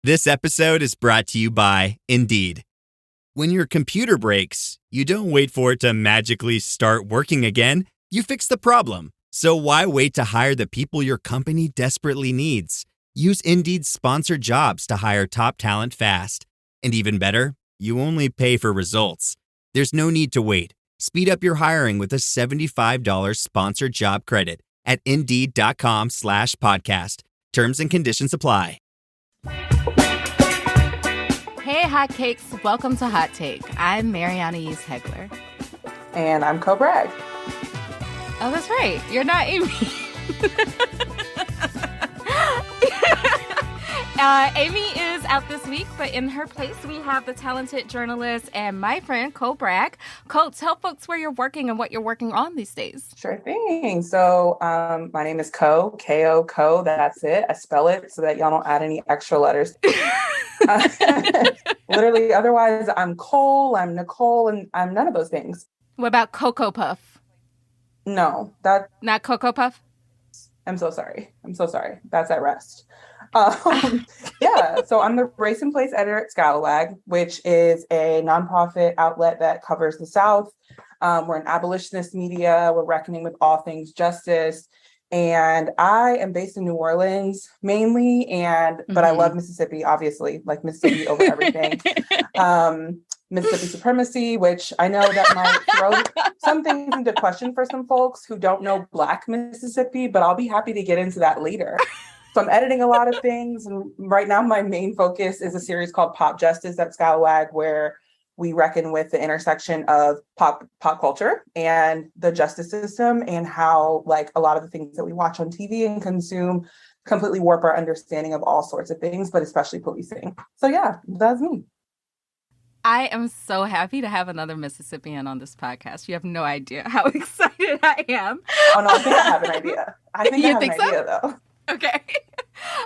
This episode is brought to you by Indeed. When your computer breaks, you don't wait for it to magically start working again. You fix the problem. So why wait to hire the people your company desperately needs? Use Indeed's sponsored jobs to hire top talent fast. And even better, you only pay for results. There's no need to wait. Speed up your hiring with a $75 sponsored job credit at Indeed.com/podcast. Terms and conditions apply. Hey, hotcakes. Welcome to Hot Take. I'm Mariana Yeast Hegler. And I'm Co Bragg. Oh, that's right. You're not Amy. Amy is out this week, but in her place, we have the talented journalist and my friend, Co Bragg. Co, tell folks where you're working and what you're working on these days. Sure thing. So my name is Co, K-O, Co. That's it. I spell it so that y'all don't add any extra letters. Literally, otherwise, I'm Cole, I'm Nicole, and I'm none of those things. What about Cocoa Puff? No, that... Not Cocoa Puff? I'm so sorry. That's at rest. Yeah, so I'm the Race and Place editor at Scalawag, which is a nonprofit outlet that covers the South. We're an abolitionist media. We're reckoning with all things justice. And I am based in New Orleans mainly, but I love Mississippi, obviously, like Mississippi over everything. Mississippi supremacy, which I know that might throw some things into question for some folks who don't know Black Mississippi, but I'll be happy to get into that later. So I'm editing a lot of things. And right now, my main focus is a series called Pop Justice at Scalawag, where we reckon with the intersection of pop culture and the justice system, and how like a lot of the things that we watch on TV and consume completely warp our understanding of all sorts of things, but especially policing. So yeah, that's me. I am so happy to have another Mississippian on this podcast. You have no idea how excited I am. Oh no, I think I have an idea. I think I have an idea though. Okay.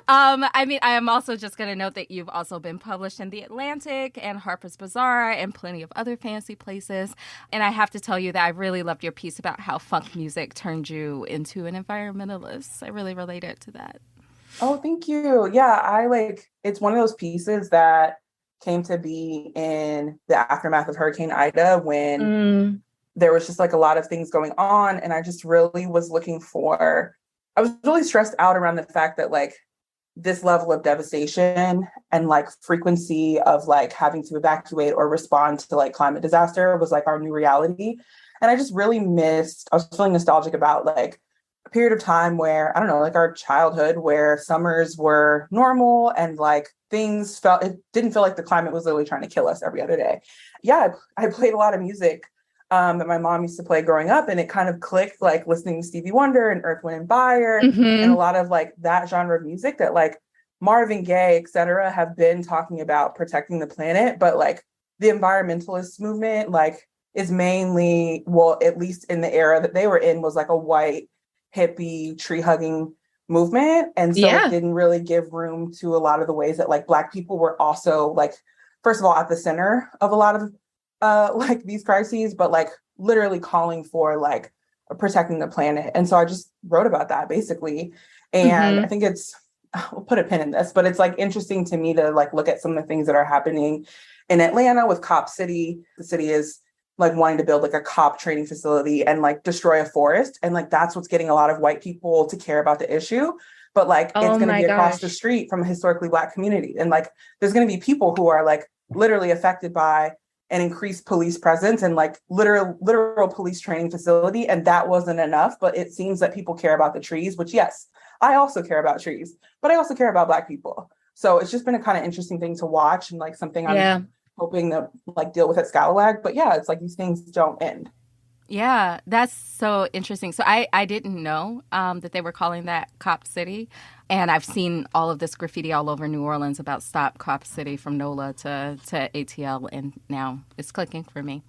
I am also just going to note that you've also been published in The Atlantic and Harper's Bazaar and plenty of other fancy places. And I have to tell you that I really loved your piece about how funk music turned you into an environmentalist. I really related to that. Oh, thank you. Yeah, it's one of those pieces that came to be in the aftermath of Hurricane Ida when there was just like a lot of things going on. And I just really was I was really stressed out around the fact that like this level of devastation and like frequency of like having to evacuate or respond to like climate disaster was like our new reality. And I just really I was feeling nostalgic about like a period of time where, I don't know, like our childhood where summers were normal and like it didn't feel like the climate was literally trying to kill us every other day. Yeah, I played a lot of music that my mom used to play growing up, and it kind of clicked like listening to Stevie Wonder and Earth, Wind and Fire and a lot of like that genre of music that like Marvin Gaye, etc., have been talking about protecting the planet. But like the environmentalist movement like is mainly, well, at least in the era that they were in, was like a white hippie tree hugging movement. And so it didn't really give room to a lot of the ways that like Black people were also like, first of all, at the center of a lot of like these crises, but like literally calling for like protecting the planet. And so I just wrote about that basically. And I think we'll put a pin in this, but it's like interesting to me to like look at some of the things that are happening in Atlanta with Cop City. The city is like wanting to build like a cop training facility and like destroy a forest. And like, that's what's getting a lot of white people to care about the issue. But like, it's going to be across the street from a historically Black community. And like, there's going to be people who are like literally affected by an increased police presence and like literal police training facility. And that wasn't enough, but it seems that people care about the trees, which yes, I also care about trees, but I also care about Black people. So it's just been a kind of interesting thing to watch and like something I'm hoping to like deal with at Scalawag. But yeah, it's like these things don't end. Yeah, that's so interesting. So I didn't know that they were calling that Cop City. And I've seen all of this graffiti all over New Orleans about Stop Cop City from NOLA to ATL. And now it's clicking for me.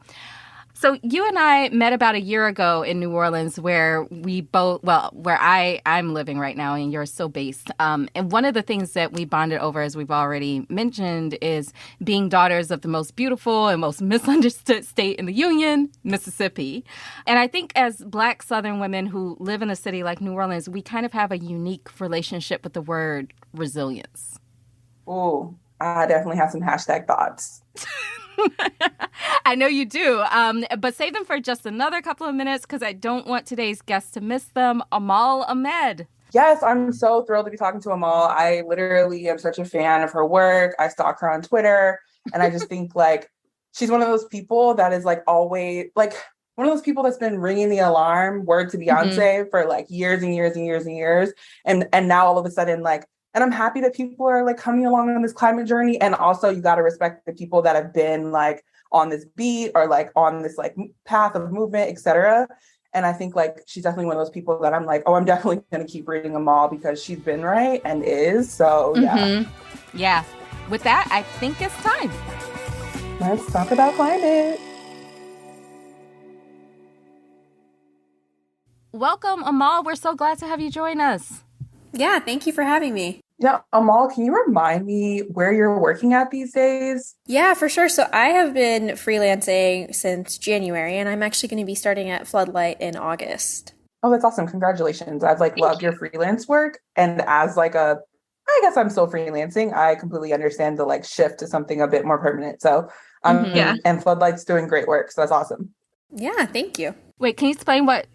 So you and I met about a year ago in New Orleans where I'm living right now and you're still based. And one of the things that we bonded over, as we've already mentioned, is being daughters of the most beautiful and most misunderstood state in the Union, Mississippi. And I think as Black Southern women who live in a city like New Orleans, we kind of have a unique relationship with the word resilience. Ooh, I definitely have some hashtag thoughts. I know you do, but save them for just another couple of minutes because I don't want today's guests to miss them. Amal Ahmed. Yes, I'm so thrilled to be talking to Amal. I literally am such a fan of her work. I stalk her on Twitter, and I just think like she's one of those people that is like always like one of those people that's been ringing the alarm, word to Beyonce, for like years and years and years and years. And now all of a sudden, like, and I'm happy that people are like coming along on this climate journey. And also you got to respect the people that have been like on this beat or like on this like path of movement, etc. And I think like she's definitely one of those people that I'm like, oh, I'm definitely going to keep reading them all because she's been right and is. So yeah. Yeah. With that, I think it's time. Let's talk about climate. Welcome, Amal. We're so glad to have you join us. Yeah, thank you for having me. Yeah, Amal, can you remind me where you're working at these days? Yeah, for sure. So I have been freelancing since January, and I'm actually going to be starting at Floodlight in August. Oh, that's awesome. Congratulations. I've like loved your freelance work. And as like I guess I'm still freelancing. I completely understand the like shift to something a bit more permanent. So and Floodlight's doing great work. So that's awesome. Yeah, thank you. Wait, can you explain what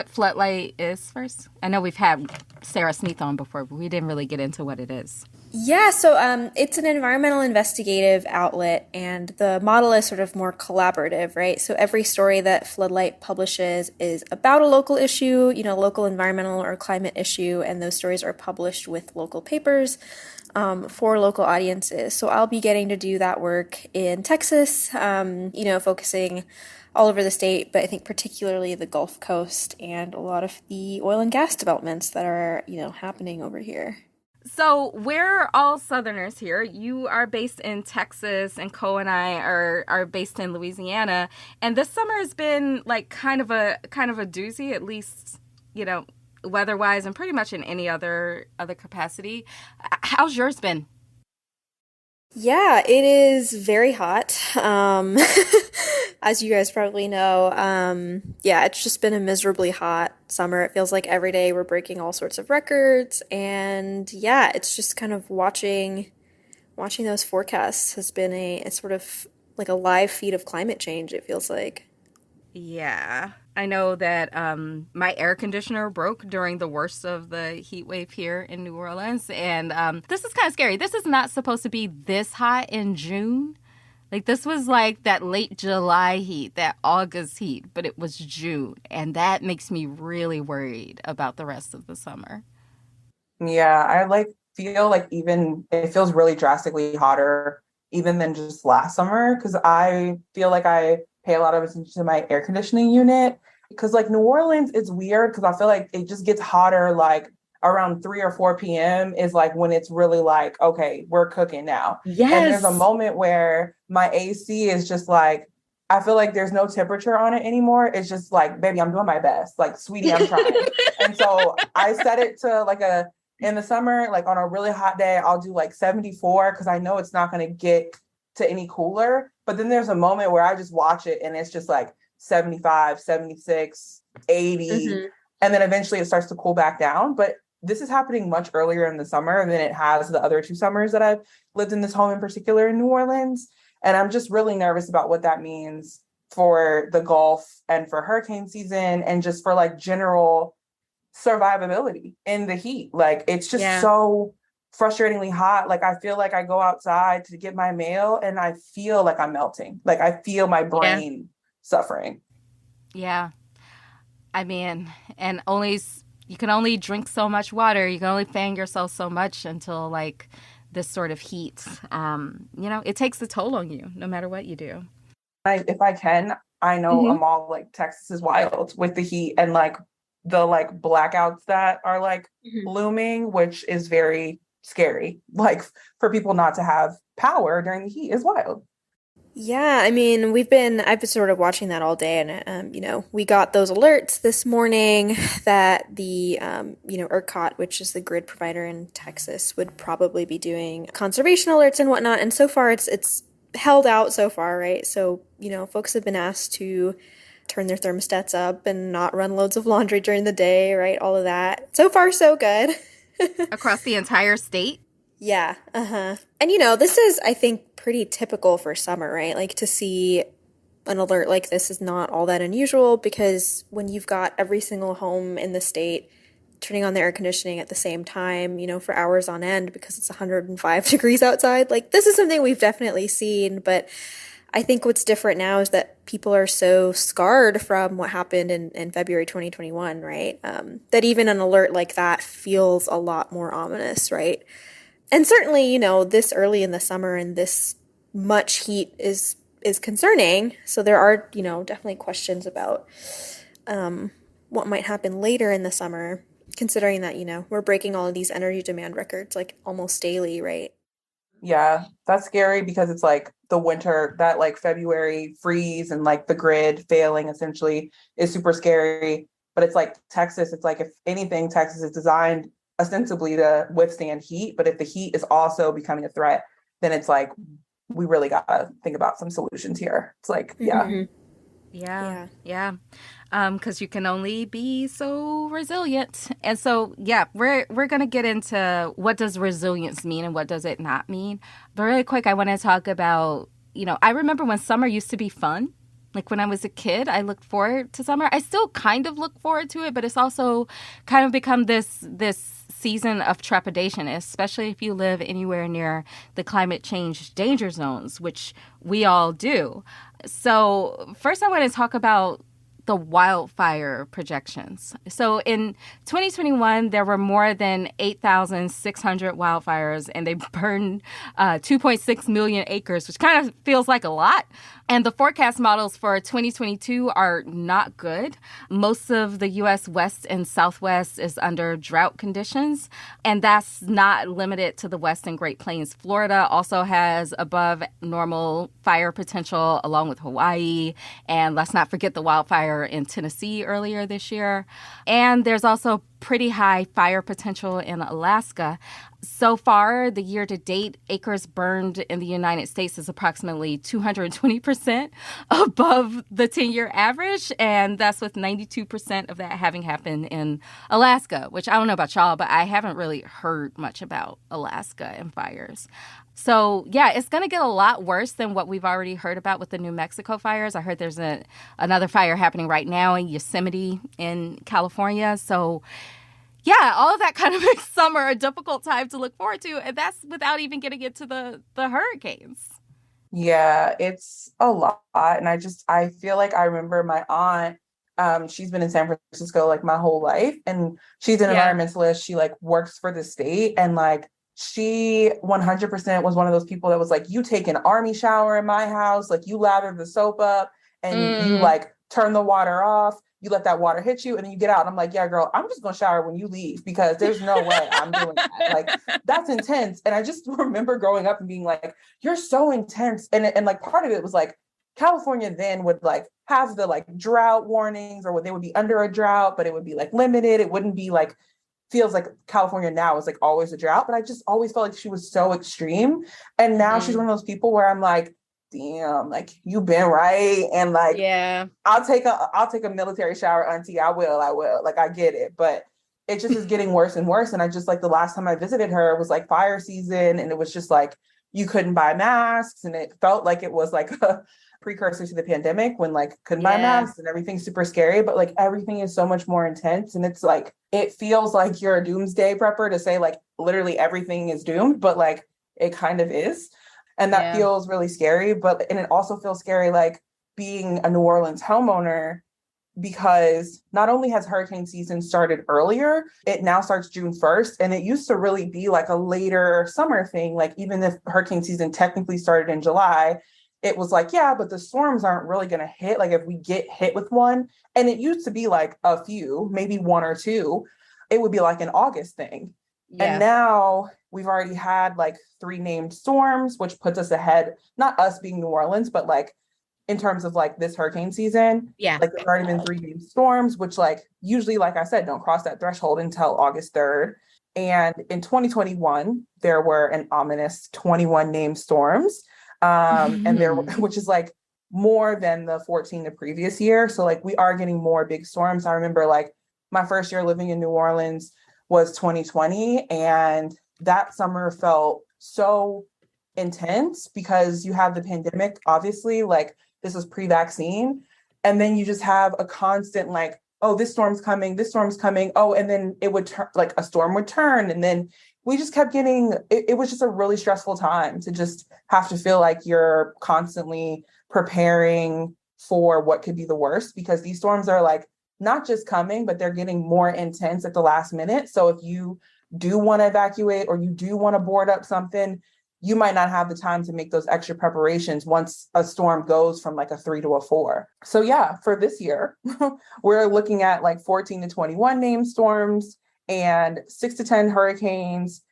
Floodlight is first? I know we've had Sarah Sneath on before, but we didn't really get into what it is. Yeah, so it's an environmental investigative outlet, and the model is sort of more collaborative, right? So every story that Floodlight publishes is about a local issue, local environmental or climate issue, and those stories are published with local papers for local audiences. So I'll be getting to do that work in Texas, focusing all over the state, but I think particularly the Gulf Coast and a lot of the oil and gas developments that are, happening over here. So we're all Southerners here. You are based in Texas, and Co and I are based in Louisiana. And this summer has been like kind of a doozy, at least, weather-wise, and pretty much in any other capacity. How's yours been? Yeah, it is very hot. As you guys probably know, it's just been a miserably hot summer. It feels like every day we're breaking all sorts of records, and yeah, it's just kind of watching those forecasts has been it's sort of like a live feed of climate change, it feels like. Yeah. I know that my air conditioner broke during the worst of the heat wave here in New Orleans. And this is kind of scary. This is not supposed to be this hot in June. Like, this was like that late July heat, that August heat, but it was June. And that makes me really worried about the rest of the summer. Yeah, I feel like even it feels really drastically hotter even than just last summer, because I feel like I pay a lot of attention to my air conditioning unit, because like New Orleans is weird because I feel like it just gets hotter like around 3 or 4 p.m. is like when it's really like, okay, we're cooking now. Yes. And there's a moment where my AC is just like, I feel like there's no temperature on it anymore. It's just like, baby, I'm doing my best. Like, sweetie, I'm trying. And so I set it to like in the summer, like on a really hot day, I'll do like 74 because I know it's not going to get to any cooler. But then there's a moment where I just watch it and it's just like 75, 76, 80. And then eventually it starts to cool back down. But this is happening much earlier in the summer than it has the other 2 summers that I've lived in this home, in particular in New Orleans. And I'm just really nervous about what that means for the Gulf and for hurricane season and just for like general survivability in the heat. Like, it's just so frustratingly hot. Like, I feel like I go outside to get my mail and I feel like I'm melting. Like, I feel my brain suffering. Yeah. I mean, and you can only drink so much water. You can only fan yourself so much until like this sort of heat. It takes a toll on you no matter what you do. If I can, I know Amal, like Texas is wild with the heat and like the like blackouts that are like looming, which is very scary. Like, for people not to have power during the heat is wild. Yeah, I mean, I've been sort of watching that all day, and we got those alerts this morning that the ERCOT, which is the grid provider in Texas, would probably be doing conservation alerts and whatnot. And so far, it's held out so far, right? So folks have been asked to turn their thermostats up and not run loads of laundry during the day, right? All of that. So far, so good. Across the entire state? Yeah. Uh-huh. And this is, I think, pretty typical for summer, right? Like to see an alert like this is not all that unusual because when you've got every single home in the state turning on the air conditioning at the same time, for hours on end because it's 105 degrees outside, like this is something we've definitely seen. But I think what's different now is that people are so scarred from what happened in February 2021, right? That even an alert like that feels a lot more ominous, right? And certainly, this early in the summer and this much heat is concerning. So there are, definitely questions about what might happen later in the summer, considering that, we're breaking all of these energy demand records like almost daily, right? Yeah, that's scary because it's like the winter, that like February freeze and like the grid failing essentially is super scary. But it's like Texas, it's like if anything, Texas is designed ostensibly to withstand heat. But if the heat is also becoming a threat, then it's like we really gotta think about some solutions here. It's like, yeah. Mm-hmm. Yeah, Yeah. yeah. Because you can only be so resilient. And so, yeah, we're gonna get into what does resilience mean and what does it not mean. But really quick, I want to talk about, I remember when summer used to be fun. Like when I was a kid, I looked forward to summer. I still kind of look forward to it, but it's also kind of become this season of trepidation, especially if you live anywhere near the climate change danger zones, which we all do. So first, I want to talk about the wildfire projections. So in 2021, there were more than 8,600 wildfires, and they burned 2.6 million acres, which kind of feels like a lot. And the forecast models for 2022 are not good. Most of the U.S. West and Southwest is under drought conditions, and that's not limited to the West and Great Plains. Florida also has above normal fire potential, along with Hawaii. And let's not forget the wildfire in Tennessee earlier this year. And there's also pretty high fire potential in Alaska. So far, the year-to-date acres burned in the United States is approximately 220% above the 10-year average, and that's with 92% of that having happened in Alaska, which I don't know about y'all, but I haven't really heard much about Alaska and fires. So, yeah, it's going to get a lot worse than what we've already heard about with the New Mexico fires. I heard there's another fire happening right now in Yosemite in California. So, yeah, all of that kind of makes summer a difficult time to look forward to. And that's without even getting into the hurricanes. Yeah, it's a lot. And I feel like I remember my aunt, she's been in San Francisco like my whole life. And she's an Yeah. environmentalist. She like works for the state. And like she 100% was one of those people that was like, you take an army shower in my house, like you lather the soap up and you like turn the water off. You let that water hit you and then you get out. And I'm like, yeah, girl, I'm just gonna shower when you leave because there's no way I'm doing that. Like that's intense. And I just remember growing up and being like, you're so intense. And like part of it was like California then would like have the like drought warnings or they would be under a drought, but it would be like limited. It wouldn't be like feels like California now is like always a drought, but I just always felt like she was so extreme. And now she's one of those people where I'm like, damn, like you've been right. And like, Yeah. I'll take a military shower, auntie. I will. Like I get it. But it just is getting worse and worse. And I just like the last time I visited her was like fire season. And it was just like you couldn't buy masks. And it felt like it was like a precursor to the pandemic when like couldn't buy masks and everything's super scary. But like everything is so much more intense. And it's like it feels like you're a doomsday prepper to say like literally everything is doomed, but like it kind of is. And that feels really scary. And it also feels scary like being a New Orleans homeowner, because not only has hurricane season started earlier, it now starts June 1st. And it used to really be like a later summer thing. Like even if hurricane season technically started in July, it was like, yeah, but the storms aren't really going to hit. Like if we get hit with one, and it used to be like a few, maybe one or two, it would be like an August thing. Yeah. And now we've already had like 3 named storms, which puts us ahead, not us being New Orleans, but like in terms of like this hurricane season, like there's already been 3 named storms, which like usually, like I said, don't cross that threshold until August 3rd. And in 2021, there were an ominous 21 named storms. And there, which is like more than the 14 the previous year. So like we are getting more big storms. I remember like my first year living in New Orleans was 2020, and that summer felt so intense because you have the pandemic, obviously, like this was pre-vaccine. And then you just have a constant like, oh, this storm's coming, this storm's coming. Oh, and then it would turn, like a storm would turn. And then we just kept getting, it was just a really stressful time to just have to feel like you're constantly preparing for what could be the worst, because these storms are like not just coming, but they're getting more intense at the last minute. So if you do want to evacuate or you do want to board up something, you might not have the time to make those extra preparations once a storm goes from like a 3 to a 4. So yeah, for this year, we're looking at like 14 to 21 named storms and 6 to 10 hurricanes,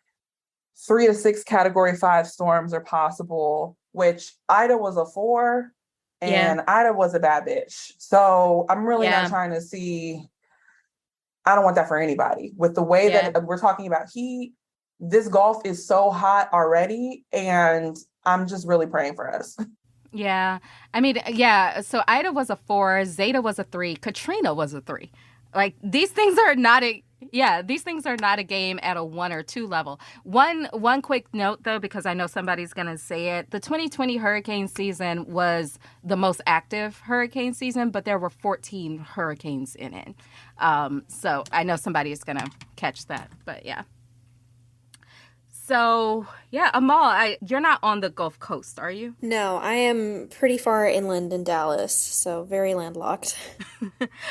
3 to 6 category 5 storms are possible, which Ida was a 4 and Ida was a bad bitch. So I'm really not trying to see, I don't want that for anybody. With the way that we're talking about heat, this Gulf is so hot already, and I'm just really praying for us. Yeah. I mean, yeah. So Ida was a 4, Zeta was a 3, Katrina was a 3. Like these things are not a game at a 1 or 2 level. One quick note though, because I know somebody's going to say it. The 2020 hurricane season was the most active hurricane season, but there were 14 hurricanes in it. So I know somebody is going to catch that, but yeah. So, yeah, Amal, you're not on the Gulf Coast, are you? No, I am pretty far inland in Dallas, so very landlocked.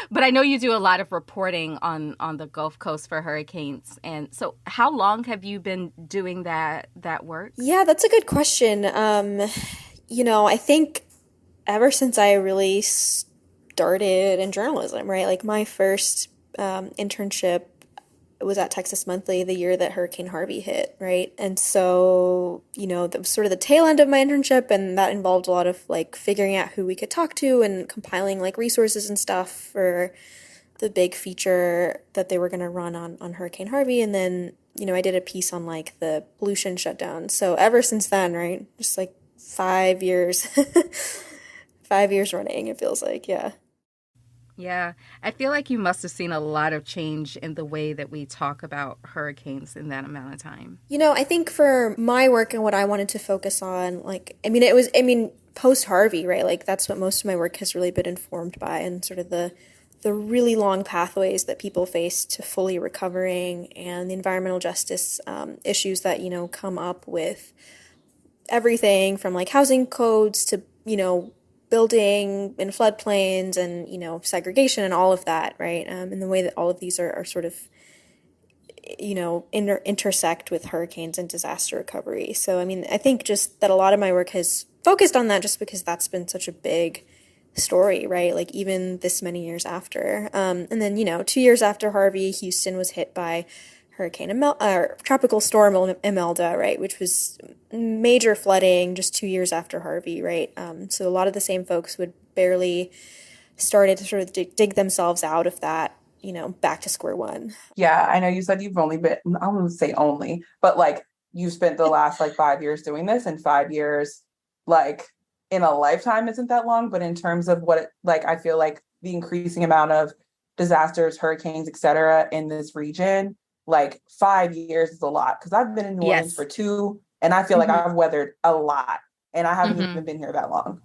But I know you do a lot of reporting on the Gulf Coast for hurricanes. And so how long have you been doing that work? Yeah, that's a good question. I think ever since I really started in journalism, right? Like my first internship was at Texas Monthly the year that Hurricane Harvey hit, right? And so, that was sort of the tail end of my internship, and that involved a lot of like figuring out who we could talk to and compiling like resources and stuff for the big feature that they were going to run on Hurricane Harvey. And then, I did a piece on like the pollution shutdown. So ever since then, right, just like 5 years, 5 years running, it feels like, yeah. Yeah, I feel like you must have seen a lot of change in the way that we talk about hurricanes in that amount of time. I think for my work and what I wanted to focus on, post Harvey, right? Like that's what most of my work has really been informed by, and sort of the really long pathways that people face to fully recovering, and the environmental justice issues that, come up with everything from like housing codes to, building in floodplains and, segregation and all of that, right? And the way that all of these are sort of, intersect with hurricanes and disaster recovery. So, I think just that a lot of my work has focused on that just because that's been such a big story, right? Like even this many years after. And then, 2 years after Harvey, Houston was hit by Tropical Storm Imelda, right, which was major flooding just 2 years after Harvey, right? So a lot of the same folks would barely started to sort of dig themselves out of that, back to square one. Yeah, I know you said you've only been, I wouldn't say only, but like you spent the last like 5 years doing this, and 5 years, like in a lifetime isn't that long, but in terms of what I feel like the increasing amount of disasters, hurricanes, etc. in this region, like 5 years is a lot, because I've been in New Orleans for 2, and I feel like I've weathered a lot, and I haven't even been here that long.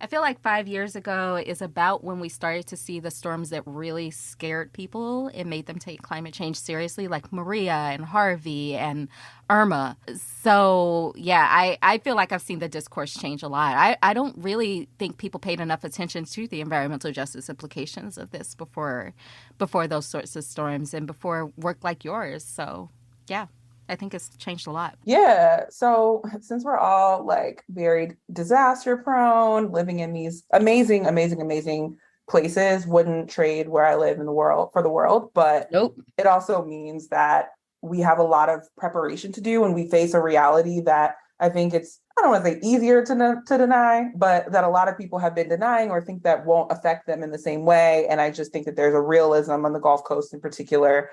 I feel like 5 years ago is about when we started to see the storms that really scared people and made them take climate change seriously, like Maria and Harvey and Irma. So, yeah, I feel like I've seen the discourse change a lot. I don't really think people paid enough attention to the environmental justice implications of this before those sorts of storms and before work like yours. So, yeah. I think it's changed a lot. Yeah. So since we're all like very disaster prone, living in these amazing, amazing, amazing places, wouldn't trade where I live in the world for the world. But It also means that we have a lot of preparation to do, and we face a reality that I think I don't want to say easier to deny, but that a lot of people have been denying or think that won't affect them in the same way. And I just think that there's a realism on the Gulf Coast in particular,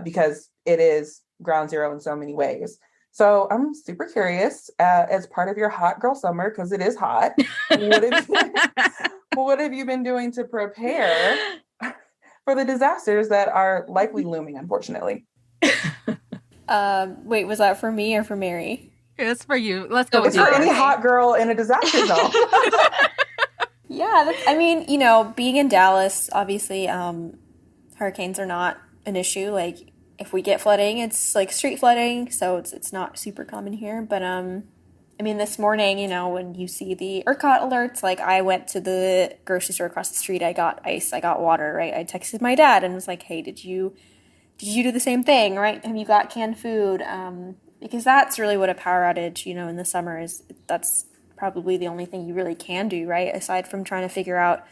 because it is ground zero in so many ways. So I'm super curious, as part of your hot girl summer, because it is hot, what have you been doing to prepare for the disasters that are likely looming, unfortunately? Wait, was that for me or for Mary? It's for you. Let's go with It's you. for any hot girl in a disaster zone. Yeah, I mean, being in Dallas, obviously, hurricanes are not an issue. Like, if we get flooding, it's like street flooding, so it's not super common here. But I mean, this morning, when you see the ERCOT alerts, like I went to the grocery store across the street, I got ice, I got water, right? I texted my dad and was like, "Hey, did you do the same thing, right? Have you got canned food?" Because that's really what a power outage, in the summer is. That's probably the only thing you really can do, right? Aside from trying to figure out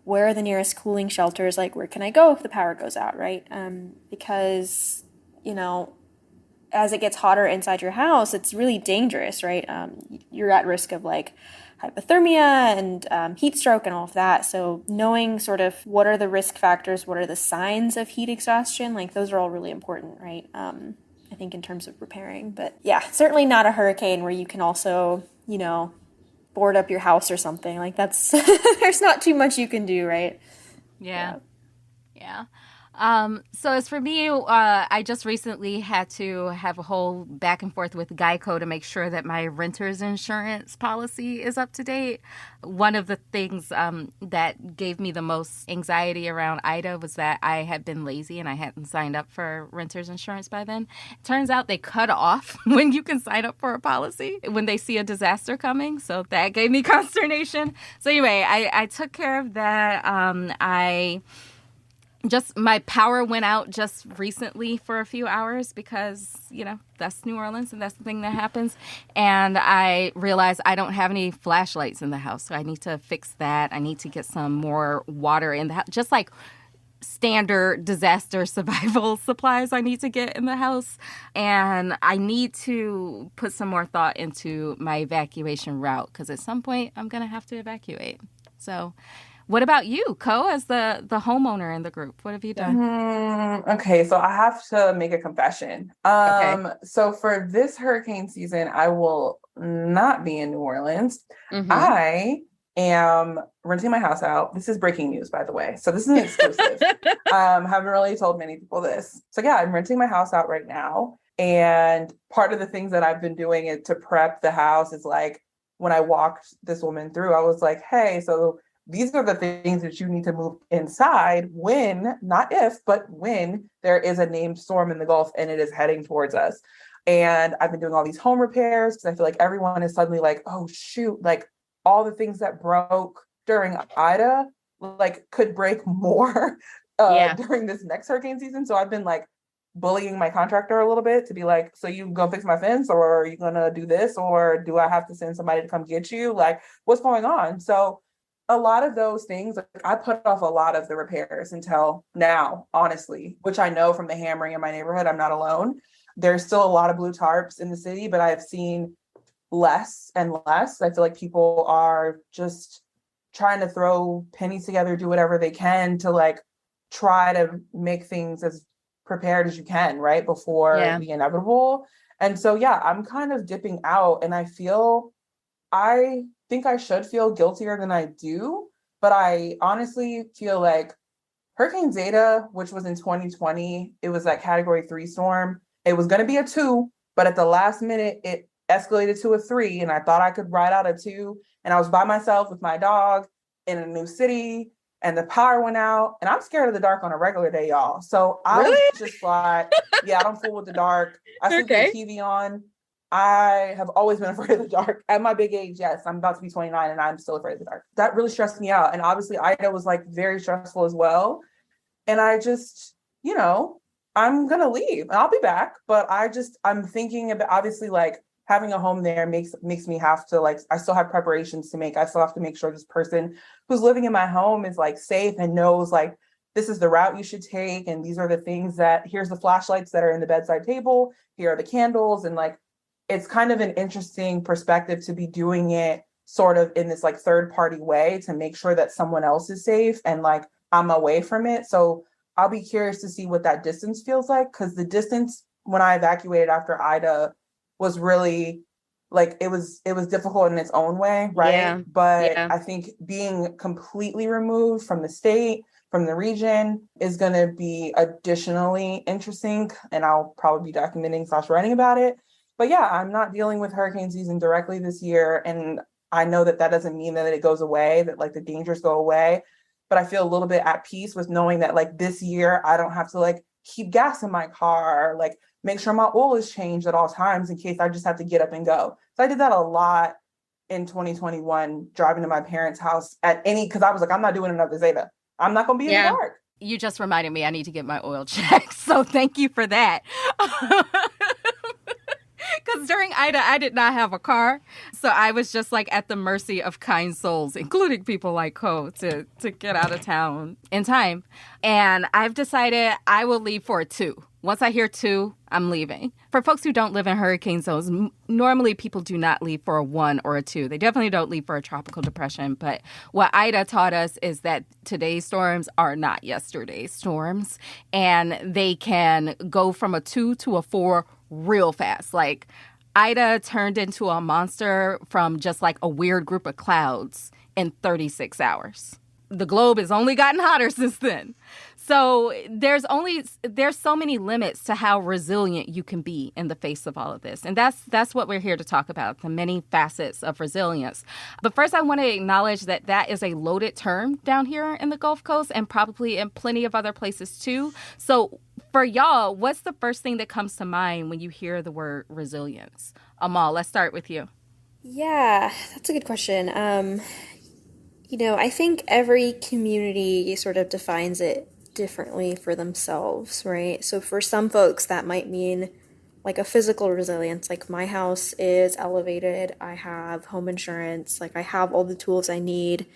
where are the nearest cooling shelters, like where can I go if the power goes out, right? Because, as it gets hotter inside your house, it's really dangerous, right? You're at risk of like hypothermia and heat stroke and all of that. So knowing sort of what are the risk factors, what are the signs of heat exhaustion, like those are all really important, right? I think in terms of repairing. But yeah, certainly not a hurricane where you can also, board up your house or something. Like that's, there's not too much you can do, right? Yeah. So as for me, I just recently had to have a whole back and forth with Geico to make sure that my renter's insurance policy is up to date. One of the things that gave me the most anxiety around Ida was that I had been lazy and I hadn't signed up for renter's insurance by then. It turns out they cut off when you can sign up for a policy when they see a disaster coming. So that gave me consternation. So anyway, I took care of that. My power went out just recently for a few hours because, that's New Orleans and that's the thing that happens. And I realized I don't have any flashlights in the house. So I need to fix that. I need to get some more water in the house, just like standard disaster survival supplies I need to get in the house. And I need to put some more thought into my evacuation route because at some point I'm going to have to evacuate. So what about you, Ko, as the homeowner in the group? What have you done? Okay, so I have to make a confession. Okay. So for this hurricane season, I will not be in New Orleans. Mm-hmm. I am renting my house out. This is breaking news, by the way. So this is an exclusive. Haven't really told many people this. So yeah, I'm renting my house out right now. And part of the things that I've been doing is to prep the house is like, when I walked this woman through, I was like, hey, so these are the things that you need to move inside when, not if, but when there is a named storm in the Gulf and it is heading towards us. And I've been doing all these home repairs because I feel like everyone is suddenly like, oh, shoot, like all the things that broke during Ida, like could break more during this next hurricane season. So I've been like bullying my contractor a little bit to be like, so you gonna fix my fence or are you gonna do this? Or do I have to send somebody to come get you? Like, what's going on? So a lot of those things, like, I put off a lot of the repairs until now, honestly, which I know from the hammering in my neighborhood, I'm not alone. There's still a lot of blue tarps in the city, but I've seen less and less. I feel like people are just trying to throw pennies together, do whatever they can to like try to make things as prepared as you can, right? Before the inevitable. And so, yeah, I'm kind of dipping out and I think I should feel guiltier than I do, but I honestly feel like Hurricane Zeta, which was in 2020, it was that category 3 storm. It was going to be a 2, but at the last minute, it escalated to a 3. And I thought I could ride out a 2. And I was by myself with my dog in a new city and the power went out. And I'm scared of the dark on a regular day, y'all. So I just thought, yeah, I don't fool with the dark. I sleep with the TV on. I have always been afraid of the dark. At my big age, yes, I'm about to be 29 and I'm still afraid of the dark. That really stressed me out. And obviously Ida was like very stressful as well. And I just, I'm going to leave and I'll be back. But I'm thinking about obviously like having a home there makes me have to like, I still have preparations to make. I still have to make sure this person who's living in my home is like safe and knows like, this is the route you should take. And these are the things here's the flashlights that are in the bedside table. Here are the candles. And like, it's kind of an interesting perspective to be doing it sort of in this like third party way to make sure that someone else is safe and like I'm away from it. So I'll be curious to see what that distance feels like because the distance when I evacuated after Ida was really like it was difficult in its own way, right? Yeah. But Yeah. I think being completely removed from the state, from the region, is going to be additionally interesting, and I'll probably be documenting / writing about it. But yeah, I'm not dealing with hurricane season directly this year, and I know that doesn't mean that it goes away, that like the dangers go away, but I feel a little bit at peace with knowing that like this year I don't have to like keep gas in my car, like make sure my oil is changed at all times in case I just have to get up and go. So I did that a lot in 2021, driving to my parents' house because I was like, I'm not doing another Zeta. I'm not going to be in the dark. You just reminded me I need to get my oil checked. So thank you for that. Because during Ida, I did not have a car. So I was just like at the mercy of kind souls, including people like Ko, to get out of town in time. And I've decided I will leave for a 2. Once I hear 2, I'm leaving. For folks who don't live in hurricane zones, normally people do not leave for a 1 or a 2. They definitely don't leave for a tropical depression. But what Ida taught us is that today's storms are not yesterday's storms. And they can go from a 2 to a 4 real fast. Like Ida turned into a monster from just like a weird group of clouds in 36 hours. The globe has only gotten hotter since then. So there's so many limits to how resilient you can be in the face of all of this. And that's what we're here to talk about, the many facets of resilience. But first, I want to acknowledge that is a loaded term down here in the Gulf Coast and probably in plenty of other places too. So for y'all, what's the first thing that comes to mind when you hear the word resilience? Amal, let's start with you. Yeah, that's a good question. I think every community sort of defines it differently for themselves, right? So for some folks, that might mean like a physical resilience, like my house is elevated, I have home insurance, like I have all the tools I need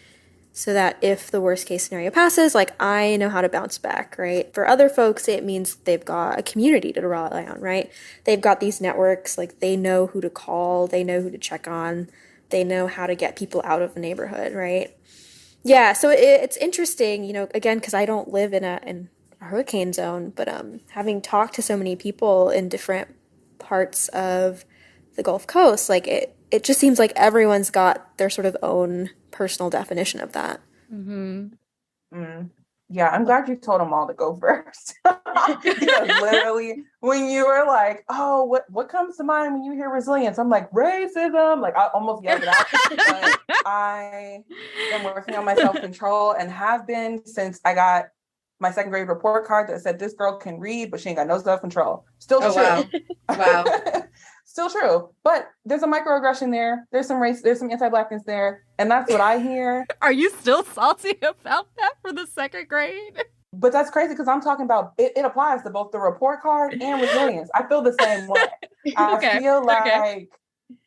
so that if the worst case scenario passes, like I know how to bounce back, right? For other folks, it means they've got a community to rely on, right? They've got these networks, like they know who to call, they know who to check on, they know how to get people out of the neighborhood, right? Yeah, so it's interesting, again, because I don't live in a hurricane zone, but having talked to so many people in different parts of the Gulf Coast, like it just seems like everyone's got their sort of own personal definition of that. Mm-hmm. Yeah, I'm glad you told them all to go first. Because literally, when you were like, "Oh, what comes to mind when you hear resilience?" I'm like, racism. Like I almost yelled it out. But I am working on my self-control and have been since I got my second grade report card that said this girl can read, but she ain't got no self-control. Still true. Wow. Still true. But there's a microaggression there. There's some race. There's some anti-blackness there, and that's what I hear. Are you still salty about that for the second grade? But that's crazy because I'm talking about it applies to both the report card and resilience. I feel the same way. I feel like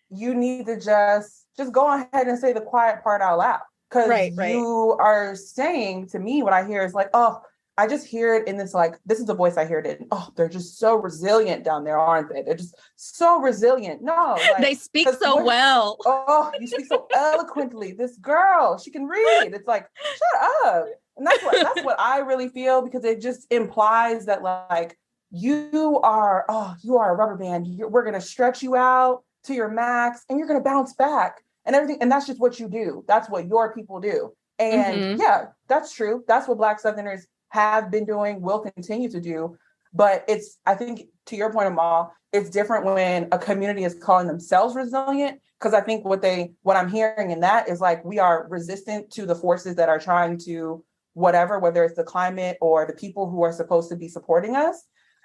you need to just go ahead and say the quiet part out loud. Because you are saying to me, what I hear is like, oh, I just hear it in this, like, this is the voice I hear it in. Oh, they're just so resilient down there, aren't they? They're just so resilient. No. Like, they speak so well. Oh, you speak so eloquently. This girl, she can read. It's like, shut up. And that's what I really feel, because it just implies that like you are a rubber band. We're going to stretch you out to your max and you're going to bounce back and everything. And that's just what you do. That's what your people do. And yeah, that's true. That's what Black Southerners have been doing, will continue to do. But I think to your point, Amal, it's different when a community is calling themselves resilient, because I think what I'm hearing in that is like, we are resistant to the forces that are trying to whether it's the climate or the people who are supposed to be supporting us.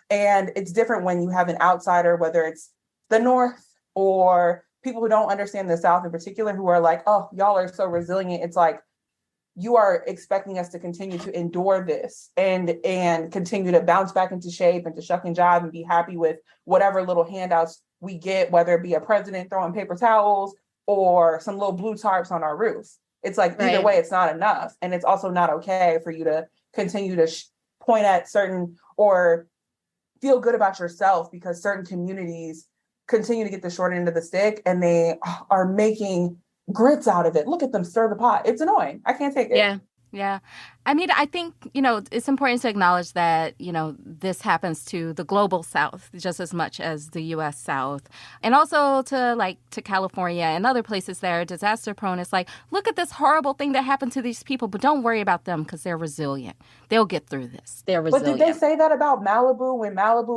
And it's different when you have an outsider, whether it's the North or people who don't understand the South in particular, who are like, oh, y'all are so resilient. It's like, you are expecting us to continue to endure this and continue to bounce back into shape and to shuck and jive and be happy with whatever little handouts we get, whether it be a president throwing paper towels or some little blue tarps on our roofs. It's like, either way, it's not enough. And it's also not okay for you to continue to point at certain or feel good about yourself because certain communities continue to get the short end of the stick and they are making grits out of it. Look at them stir the pot. It's annoying. I can't take it. Yeah. Yeah. I mean, I think, it's important to acknowledge that, this happens to the global South just as much as the U.S. South. And also to California and other places that are disaster prone. It's like, look at this horrible thing that happened to these people, but don't worry about them because they're resilient. They'll get through this. They're But resilient. did they say that about Malibu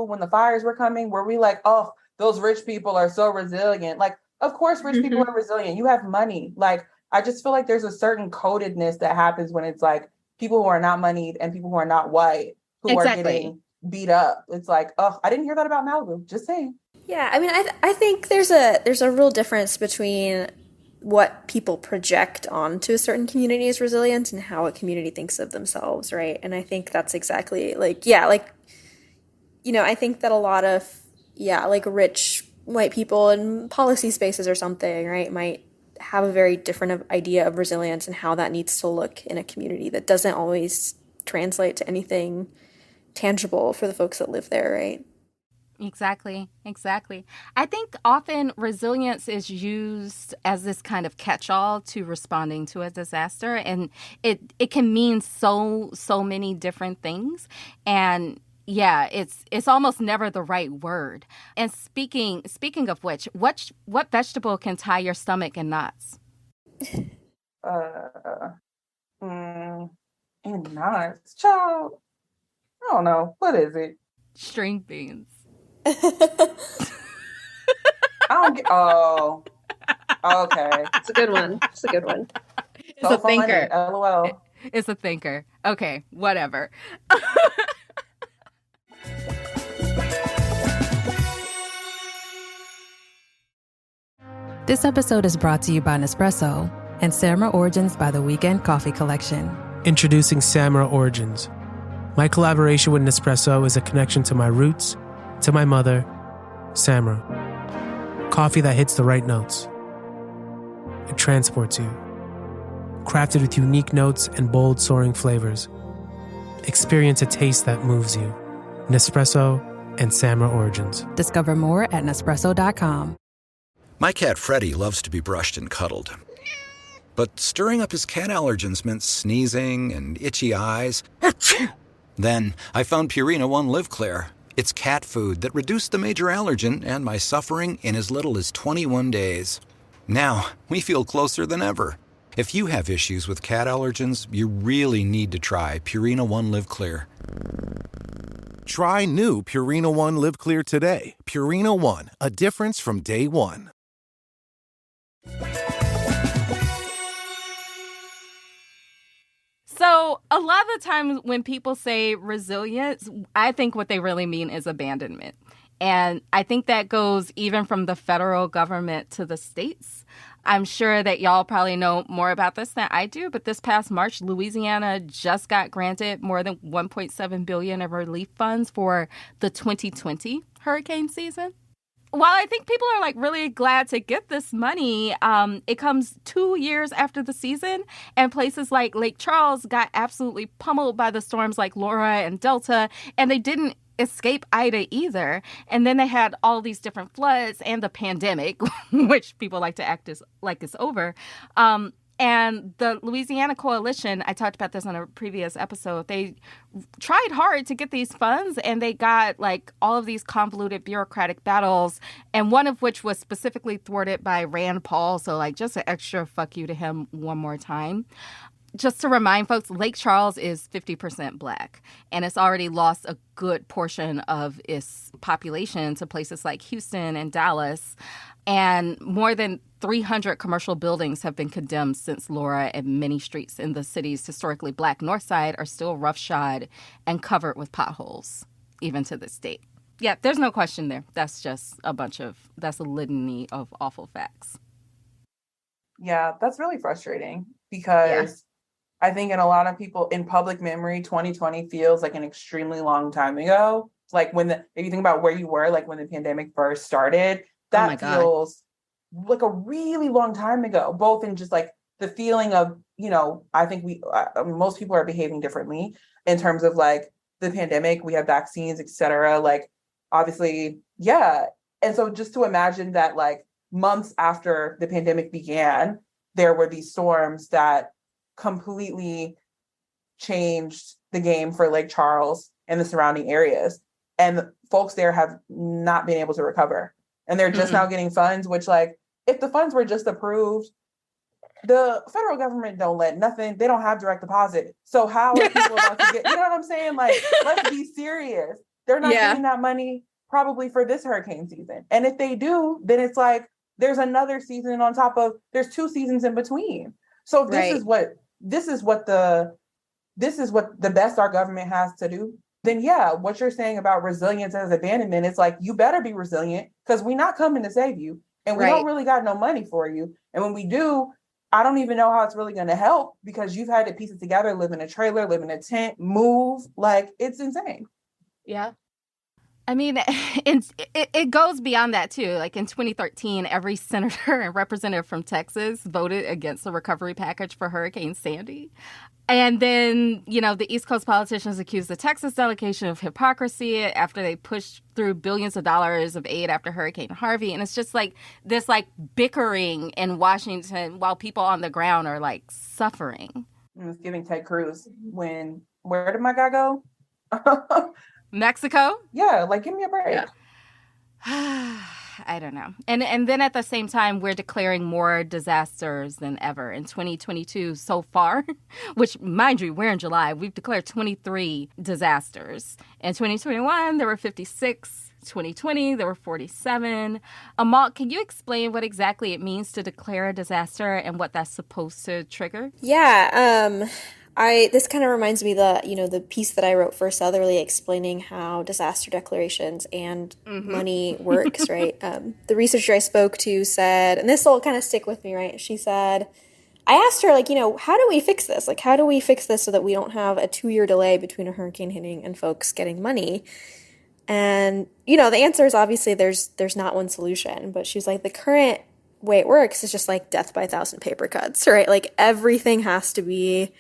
when the fires were coming? Were we like, oh, those rich people are so resilient? Like, of course, rich people are resilient. You have money. Like, I just feel like there's a certain codedness that happens when it's like people who are not moneyed and people who are not white who are getting beat up. It's like, oh, I didn't hear that about Malibu. Just saying. Yeah, I mean, I think there's a real difference between what people project onto a certain community as resilient and how a community thinks of themselves, right? And I think that's exactly I think that a lot of rich white people in policy spaces or something, right, might have a very different idea of resilience and how that needs to look in a community that doesn't always translate to anything tangible for the folks that live there, right? Exactly. I think often resilience is used as this kind of catch-all to responding to a disaster, and it can mean so many different things. And yeah, it's almost never the right word. And speaking of which, what vegetable can tie your stomach in knots? In knots, child. I don't know. What is it? String beans. I don't get. Oh, okay. It's a good one. It's a thinker. LOL. It's a thinker. Okay, whatever. This episode is brought to you by Nespresso and Samra Origins by the Weekend Coffee Collection. Introducing Samra Origins. My collaboration with Nespresso is a connection to my roots, to my mother, Samra. Coffee that hits the right notes. It transports you. Crafted with unique notes and bold, soaring flavors. Experience a taste that moves you. Nespresso and Samra Origins. Discover more at Nespresso.com. My cat Freddie loves to be brushed and cuddled. But stirring up his cat allergens meant sneezing and itchy eyes. Then I found Purina One Live Clear. It's cat food that reduced the major allergen and my suffering in as little as 21 days. Now, we feel closer than ever. If you have issues with cat allergens, you really need to try Purina One Live Clear. Try new Purina One Live Clear today. Purina One, a difference from day one. So a lot of the times when people say resilience, I think what they really mean is abandonment. And I think that goes even from the federal government to the states. I'm sure that y'all probably know more about this than I do, but this past March, Louisiana just got granted more than $1.7 billion of relief funds for the 2020 hurricane season. While I think people are really glad to get this money, it comes 2 years after the season, and places like Lake Charles got absolutely pummeled by the storms like Laura and Delta, and they didn't escape Ida either. And then they had all these different floods and the pandemic, which people like to act as like it's over. And the Louisiana Coalition, I talked about this on a previous episode, they tried hard to get these funds, and they got all of these convoluted bureaucratic battles, and one of which was specifically thwarted by Rand Paul. So just an extra fuck you to him one more time. Just to remind folks, Lake Charles is 50% Black, and it's already lost a good portion of its population to places like Houston and Dallas. And more than 300 commercial buildings have been condemned since Laura, and many streets in the city's historically Black North Side are still roughshod and covered with potholes, even to this date. Yeah, there's no question there. That's just that's a litany of awful facts. Yeah, that's really frustrating because I think in a lot of people in public memory, 2020 feels like an extremely long time ago. If you think about where you were, when the pandemic first started, that feels like a really long time ago, both in just the feeling of, I think most people are behaving differently in terms of the pandemic. We have vaccines, et cetera. Obviously, yeah. And so just to imagine that months after the pandemic began, there were these storms that completely changed the game for Lake Charles and the surrounding areas. And the folks there have not been able to recover. And they're just now getting funds, which, like, if the funds were just approved, the federal government don't let nothing, they don't have direct deposit. So how are people about to get, you know what I'm saying? Like, let's be serious. They're not getting that money probably for this hurricane season. And if they do, then it's like, there's another season on top of, there's 2 seasons in between. So if this is what the best our government has to do, then yeah, what you're saying about resilience as abandonment, it's like, you better be resilient because we're not coming to save you. And we don't really got no money for you. And when we do, I don't even know how it's really going to help because you've had to piece it together, live in a trailer, live in a tent, move. Like, it's insane. Yeah. I mean, it goes beyond that, too. Like in 2013, every senator and representative from Texas voted against the recovery package for Hurricane Sandy. And then, you know, the East Coast politicians accused the Texas delegation of hypocrisy after they pushed through billions of dollars of aid after Hurricane Harvey. And it's just like this, like, bickering in Washington while people on the ground are, like, suffering. It was giving Ted Cruz when, where did my guy go? Mexico? Yeah, like, give me a break. Yeah. I don't know. And then at the same time, we're declaring more disasters than ever. In 2022 so far, which, mind you, we're in July, we've declared 23 disasters. In 2021, there were 56. 2020, there were 47. Amal, can you explain what exactly it means to declare a disaster and what that's supposed to trigger? Yeah, this kind of reminds me the piece that I wrote for Southerly explaining how disaster declarations and money works, right? The researcher I spoke to said, and this will kind of stick with me, right? She said, I asked her, like, how do we fix this? Like, how do we fix this so that we don't have a 2-year delay between a hurricane hitting and folks getting money? And, the answer is obviously there's not one solution, but she's like, the current way it works is just like death by 1,000 paper cuts, right? Like, everything has to be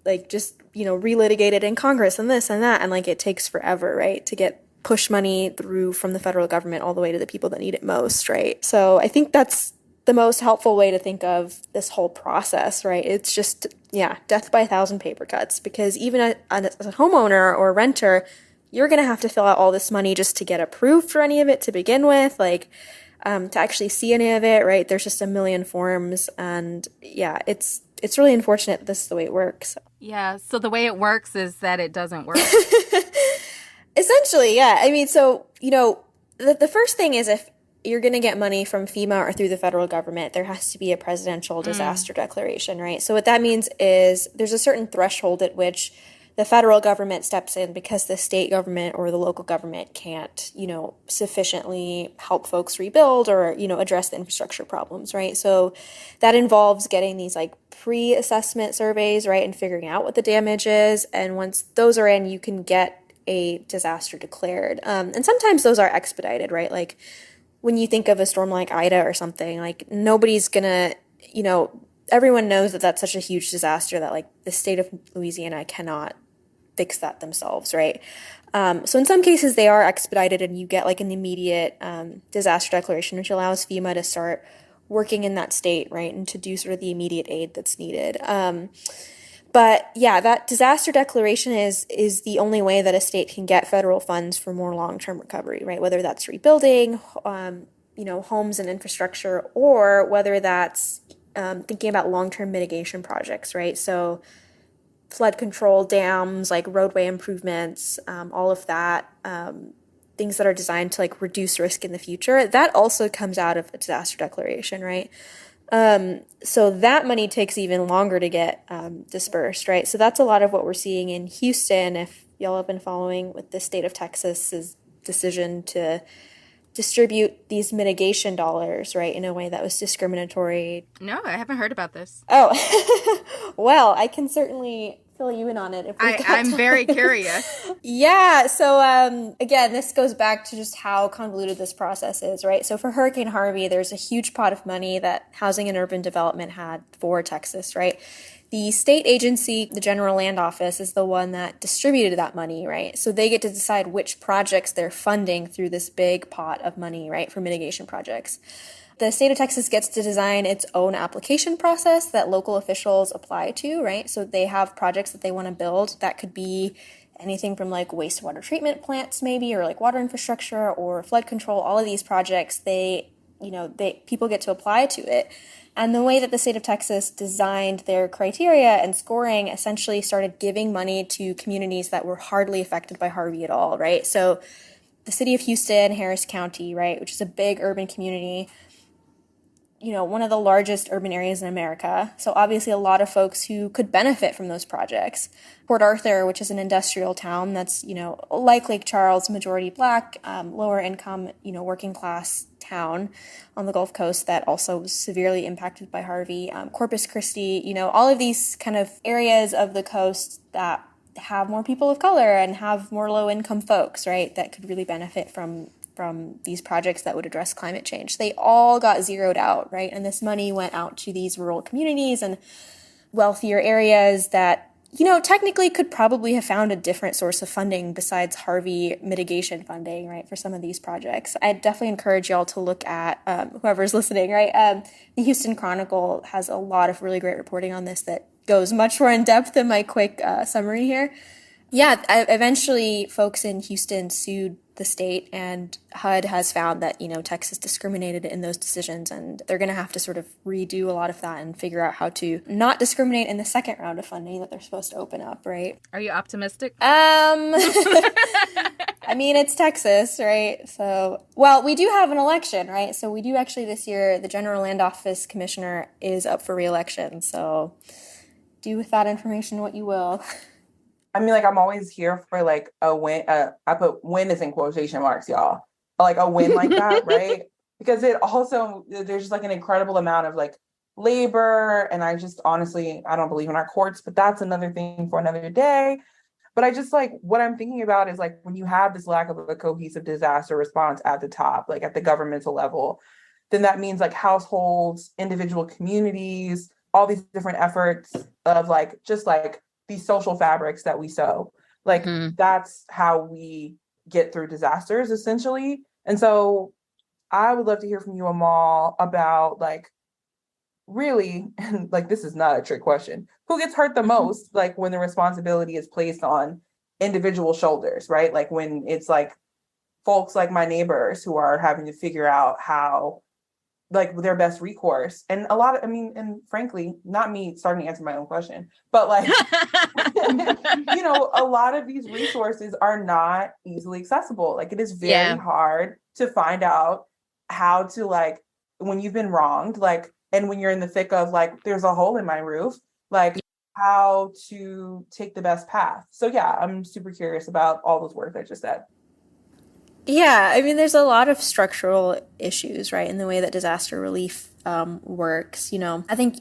like just, relitigated in Congress and this and that. And like, it takes forever, right, to get push money through from the federal government all the way to the people that need it most, right? So I think that's the most helpful way to think of this whole process, right? It's just, death by 1,000 paper cuts, because even as a homeowner or renter, you're going to have to fill out all this money just to get approved for any of it to begin with, like to actually see any of it, right? There's just a million forms. And it's really unfortunate that this is the way it works. Yeah, so the way it works is that it doesn't work. Essentially, yeah. I mean, so, the first thing is if you're going to get money from FEMA or through the federal government, there has to be a presidential disaster declaration, right? So what that means is there's a certain threshold at which the federal government steps in because the state government or the local government can't, sufficiently help folks rebuild or, address the infrastructure problems, right? So that involves getting these like pre-assessment surveys, right, and figuring out what the damage is. And once those are in, you can get a disaster declared. And sometimes those are expedited, right? Like when you think of a storm like Ida or something, like nobody's gonna, everyone knows that that's such a huge disaster that like the state of Louisiana cannot fix that themselves, right? So in some cases they are expedited and you get like an immediate disaster declaration, which allows FEMA to start working in that state, right, and to do sort of the immediate aid that's needed. But yeah, that disaster declaration is the only way that a state can get federal funds for more long-term recovery, right? Whether that's rebuilding, homes and infrastructure, or whether that's thinking about long-term mitigation projects, right? So flood control, dams, like roadway improvements, all of that, things that are designed to like reduce risk in the future. That also comes out of a disaster declaration, right? So that money takes even longer to get dispersed, right? So that's a lot of what we're seeing in Houston, if y'all have been following with the state of Texas's decision to distribute these mitigation dollars, right, in a way that was discriminatory. No, I haven't heard about this. Oh, well, I can certainly fill you in on it if I'm very curious. Yeah, so again, this goes back to just how convoluted this process is, right? So for Hurricane Harvey, there's a huge pot of money that Housing and Urban Development had for Texas, right? The state agency, the General Land Office, is the one that distributed that money, right? So they get to decide which projects they're funding through this big pot of money, right, for mitigation projects. The state of Texas gets to design its own application process that local officials apply to, right? So they have projects that they want to build that could be anything from like wastewater treatment plants maybe, or like water infrastructure or flood control. All of these projects, people get to apply to it. And the way that the state of Texas designed their criteria and scoring essentially started giving money to communities that were hardly affected by Harvey at all, right? So the city of Houston, Harris County, right, which is a big urban community, one of the largest urban areas in America. So obviously a lot of folks who could benefit from those projects. Port Arthur, which is an industrial town that's, like Lake Charles, majority Black, lower income, working class town on the Gulf Coast that also was severely impacted by Harvey. Corpus Christi, all of these kind of areas of the coast that have more people of color and have more low income folks, right, that could really benefit from these projects that would address climate change. They all got zeroed out, right? And this money went out to these rural communities and wealthier areas that, technically could probably have found a different source of funding besides Harvey mitigation funding, right, for some of these projects. I'd definitely encourage y'all to look at, whoever's listening, right? The Houston Chronicle has a lot of really great reporting on this that goes much more in depth than my quick summary here. Yeah, eventually folks in Houston sued the state, and HUD has found that, Texas discriminated in those decisions, and they're going to have to sort of redo a lot of that and figure out how to not discriminate in the second round of funding that they're supposed to open up, right? Are you optimistic? I mean, it's Texas, right? So, well, we do have an election, right? So we do actually this year, the General Land Office Commissioner is up for re-election, so do with that information what you will. I mean, I'm always here for a win. I put win is in quotation marks, y'all. Like a win like that, right? Because it also, there's just an incredible amount of labor. And I just honestly, I don't believe in our courts, but that's another thing for another day. But I just what I'm thinking about is when you have this lack of a cohesive disaster response at the top, at the governmental level, then that means households, individual communities, all these different efforts of these social fabrics that we sew. That's how we get through disasters, essentially. And so I would love to hear from you, Amal, about really, and this is not a trick question, who gets hurt the most, when the responsibility is placed on individual shoulders, right? When it's folks like my neighbors who are having to figure out how their best recourse. And and frankly, not me starting to answer my own question, but a lot of these resources are not easily accessible. It is very hard to find out how to when you've been wronged, and when you're in the thick of there's a hole in my roof, how to take the best path. So yeah, I'm super curious about all those words I just said. Yeah, I mean, there's a lot of structural issues, right, in the way that disaster relief works. I think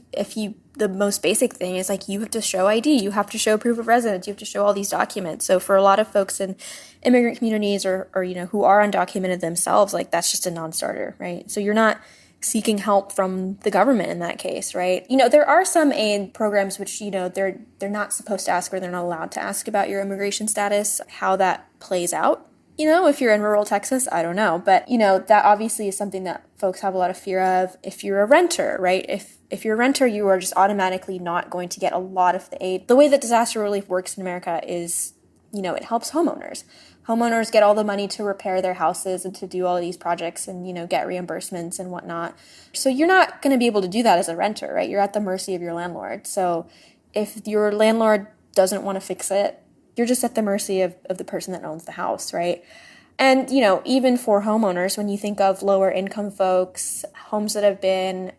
the most basic thing is you have to show ID, you have to show proof of residence, you have to show all these documents. So for a lot of folks in immigrant communities or who are undocumented themselves, that's just a non-starter, right? So you're not seeking help from the government in that case, right? There are some aid programs which, they're not supposed to ask or they're not allowed to ask about your immigration status, how that plays out. If you're in rural Texas, I don't know. But, that obviously is something that folks have a lot of fear of. If you're a renter, right? If you're a renter, you are just automatically not going to get a lot of the aid. The way that disaster relief works in America is, it helps homeowners. Homeowners get all the money to repair their houses and to do all of these projects and, get reimbursements and whatnot. So you're not going to be able to do that as a renter, right? You're at the mercy of your landlord. So if your landlord doesn't want to fix it, you're just at the mercy of the person that owns the house, right? And, even for homeowners, when you think of lower income folks, homes that have been,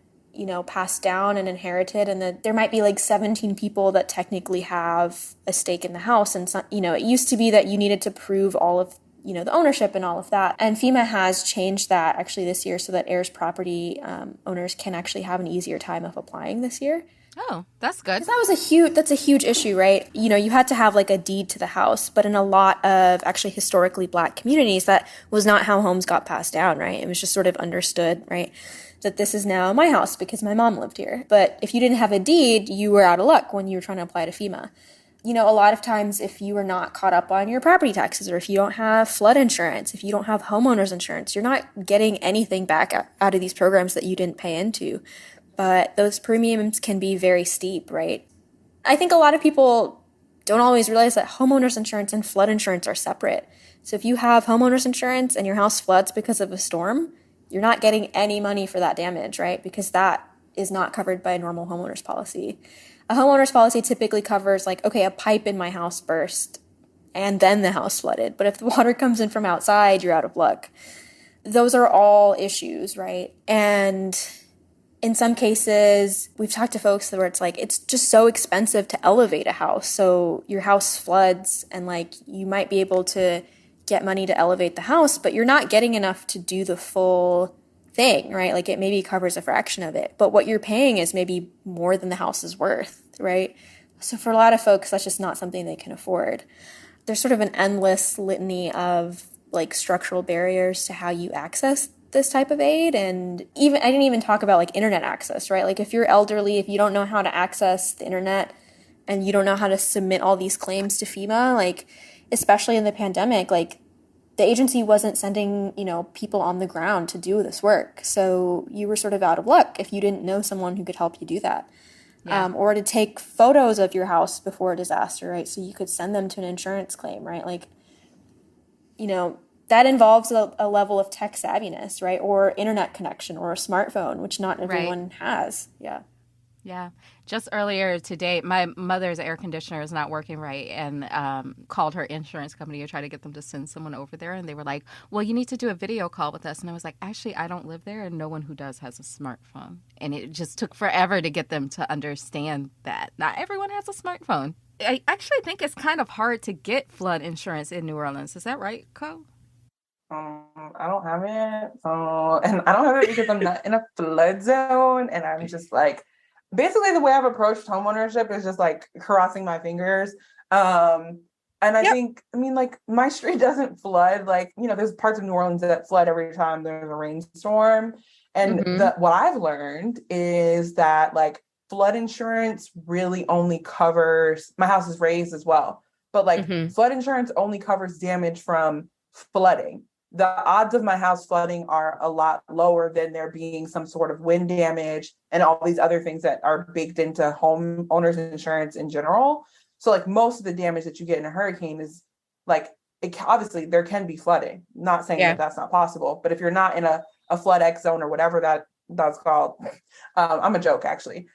passed down and inherited, and there might be 17 people that technically have a stake in the house. And, it used to be that you needed to prove all of, the ownership and all of that. And FEMA has changed that actually this year so that heirs property owners can actually have an easier time of applying this year. Oh, that's good. That's a huge issue, right? You had to have a deed to the house, but in a lot of actually historically Black communities, that was not how homes got passed down, right? It was just sort of understood, right, that this is now my house because my mom lived here. But if you didn't have a deed, you were out of luck when you were trying to apply to FEMA. a lot of times if you are not caught up on your property taxes, or if you don't have flood insurance, if you don't have homeowners insurance, you're not getting anything back out of these programs that you didn't pay into. But those premiums can be very steep, right? I think a lot of people don't always realize that homeowners insurance and flood insurance are separate. So if you have homeowners insurance and your house floods because of a storm, you're not getting any money for that damage, right? Because that is not covered by a normal homeowner's policy. A homeowner's policy typically covers like, okay, a pipe in my house burst and then the house flooded. But if the water comes in from outside, you're out of luck. Those are all issues, right? And in some cases, we've talked to folks where it's like, it's just so expensive to elevate a house. So your house floods and like you might be able to get money to elevate the house, but you're not getting enough to do the full thing, right? Like it maybe covers a fraction of it, but what you're paying is maybe more than the house is worth, right? So for a lot of folks, that's just not something they can afford. There's sort of an endless litany of like structural barriers to how you access this type of aid. And even I didn't even talk about like internet access, right? Like if you're elderly, if you don't know how to access the internet and you don't know how to submit all these claims to FEMA, like especially in the pandemic, like the agency wasn't sending, people on the ground to do this work. So you were sort of out of luck if you didn't know someone who could help you do that. Yeah. Or to take photos of your house before a disaster, right? So you could send them to an insurance claim, right? Like, that involves a level of tech savviness, right? Or internet connection or a smartphone, which not everyone has. Yeah. Yeah. Just earlier today, my mother's air conditioner is not working right, and called her insurance company to try to get them to send someone over there. And they were like, well, you need to do a video call with us. And I was like, actually, I don't live there, and no one who does has a smartphone. And it just took forever to get them to understand that not everyone has a smartphone. I actually think it's kind of hard to get flood insurance in New Orleans. Is that right, Co? I don't have it. And I don't have it because I'm not in a flood zone. And I'm just like, basically the way I've approached homeownership is just like crossing my fingers. And I think, like my street doesn't flood. Like, there's parts of New Orleans that flood every time there's a rainstorm. And what I've learned is that like flood insurance really only covers, my house is raised as well, but like flood insurance only covers damage from flooding. The odds of my house flooding are a lot lower than there being some sort of wind damage and all these other things that are baked into homeowners insurance in general. So like most of the damage that you get in a hurricane is like, obviously there can be flooding, not saying that that's not possible, but if you're not in a flood X zone or whatever that's called, I'm a joke actually.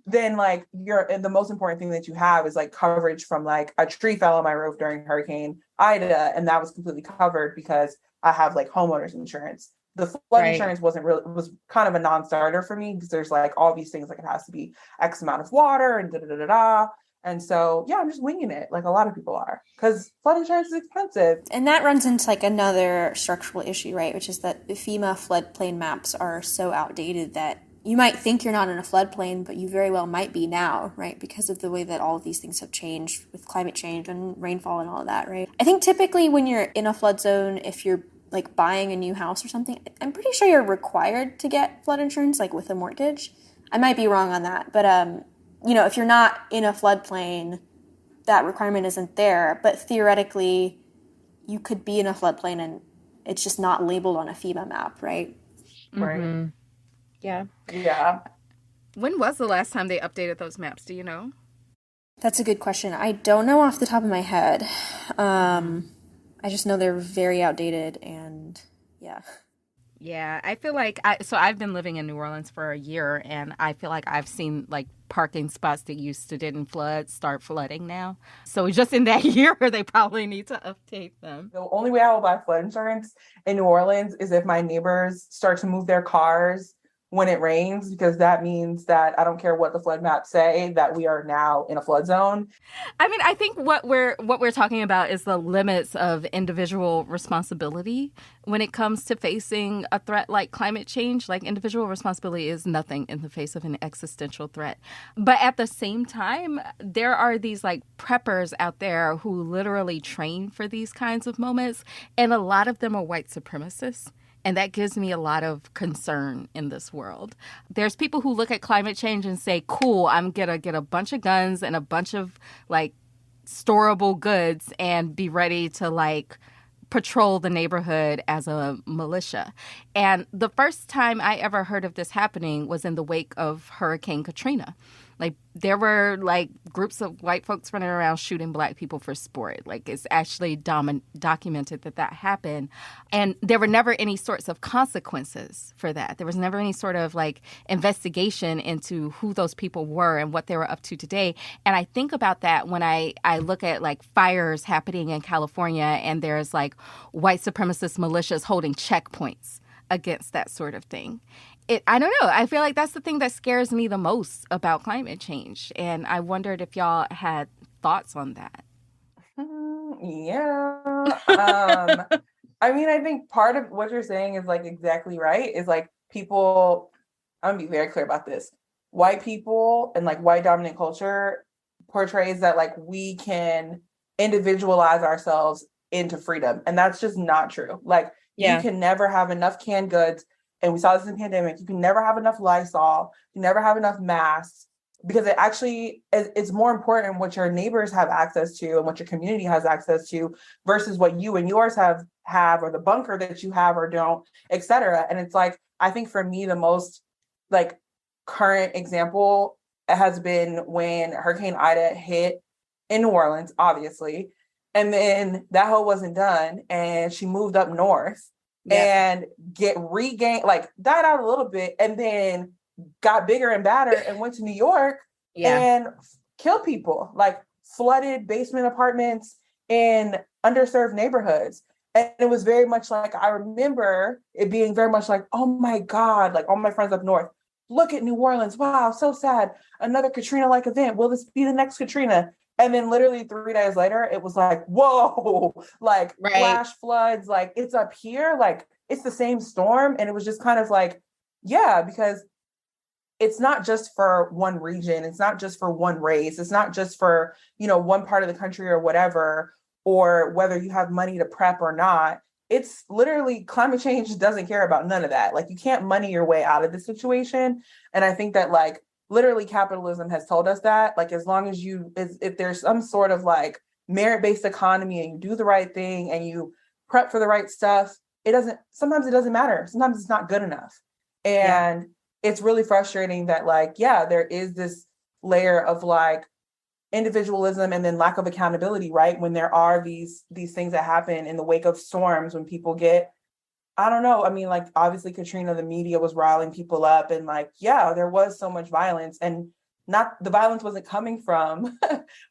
Then like the most important thing that you have is like coverage from like a tree fell on my roof during Hurricane Ida, and that was completely covered because I have like homeowners insurance. The flood insurance was kind of a non-starter for me because there's like all these things, like it has to be X amount of water and da-da-da-da-da. And so, I'm just winging it like a lot of people are because flood insurance is expensive. And that runs into like another structural issue, right? Which is that the FEMA floodplain maps are so outdated that you might think you're not in a floodplain, but you very well might be now, right? Because of the way that all of these things have changed with climate change and rainfall and all of that, right? I think typically when you're in a flood zone, if you're like buying a new house or something, I'm pretty sure you're required to get flood insurance, like with a mortgage. I might be wrong on that, but if you're not in a floodplain, that requirement isn't there. But theoretically, you could be in a floodplain and it's just not labeled on a FEMA map, right? Right. Mm-hmm. Yeah. Yeah. When was the last time they updated those maps? Do you know? That's a good question. I don't know off the top of my head. I just know they're very outdated and yeah. Yeah, I feel like I've been living in New Orleans for a year, and I feel like I've seen like parking spots that used to didn't flood start flooding now. So just in that year, they probably need to update them. The only way I will buy flood insurance in New Orleans is if my neighbors start to move their cars when it rains, because that means that I don't care what the flood maps say, that we are now in a flood zone. I mean, I think what we're talking about is the limits of individual responsibility when it comes to facing a threat like climate change. Like, individual responsibility is nothing in the face of an existential threat. But at the same time, there are these like preppers out there who literally train for these kinds of moments, and a lot of them are white supremacists. And that gives me a lot of concern in this world. There's people who look at climate change and say, cool, I'm going to get a bunch of guns and a bunch of like storable goods and be ready to like patrol the neighborhood as a militia. And the first time I ever heard of this happening was in the wake of Hurricane Katrina. Like, there were, like, groups of white folks running around shooting black people for sport. Like, it's actually documented that happened. And there were never any sorts of consequences for that. There was never any sort of, like, investigation into who those people were and what they were up to today. And I think about that when I look at, like, fires happening in California and there's, like, white supremacist militias holding checkpoints against that sort of thing. I don't know. I feel like that's the thing that scares me the most about climate change. And I wondered if y'all had thoughts on that. Yeah. I mean, I think part of what you're saying is like exactly right. Is like people, I'm gonna be very clear about this. White people and like white dominant culture portrays that like we can individualize ourselves into freedom. And that's just not true. Like you can never have enough canned goods. And we saw this in the pandemic. You can never have enough Lysol. You never have enough masks, because it actually it's more important what your neighbors have access to and what your community has access to versus what you and yours have or the bunker that you have or don't, et cetera. And it's like, I think for me, the most like current example has been when Hurricane Ida hit in New Orleans, obviously. And then that hoe wasn't done and she moved up north. And regained, like died out a little bit, and then got bigger and badder and went to New York and killed people, like flooded basement apartments in underserved neighborhoods. And it was very much like, I remember it being very much like, oh my God, like all my friends up north, look at New Orleans. Wow, so sad. Another Katrina-like event. Will this be the next Katrina? And then literally 3 days later, it was like, whoa, like flash floods, like it's up here, like it's the same storm. And it was just kind of like, yeah, because it's not just for one region. It's not just for one race. It's not just for, one part of the country or whatever, or whether you have money to prep or not. It's literally climate change doesn't care about none of that. Like you can't money your way out of the situation. And I think that like, literally capitalism has told us that, like, as long as if there's some sort of like merit-based economy and you do the right thing and you prep for the right stuff, sometimes it doesn't matter. Sometimes it's not good enough. And it's really frustrating that like, there is this layer of like individualism and then lack of accountability, right? When there are these things that happen in the wake of storms, when people get, I don't know. I mean, like, obviously, Katrina, the media was riling people up and like, there was so much violence, and the violence wasn't coming from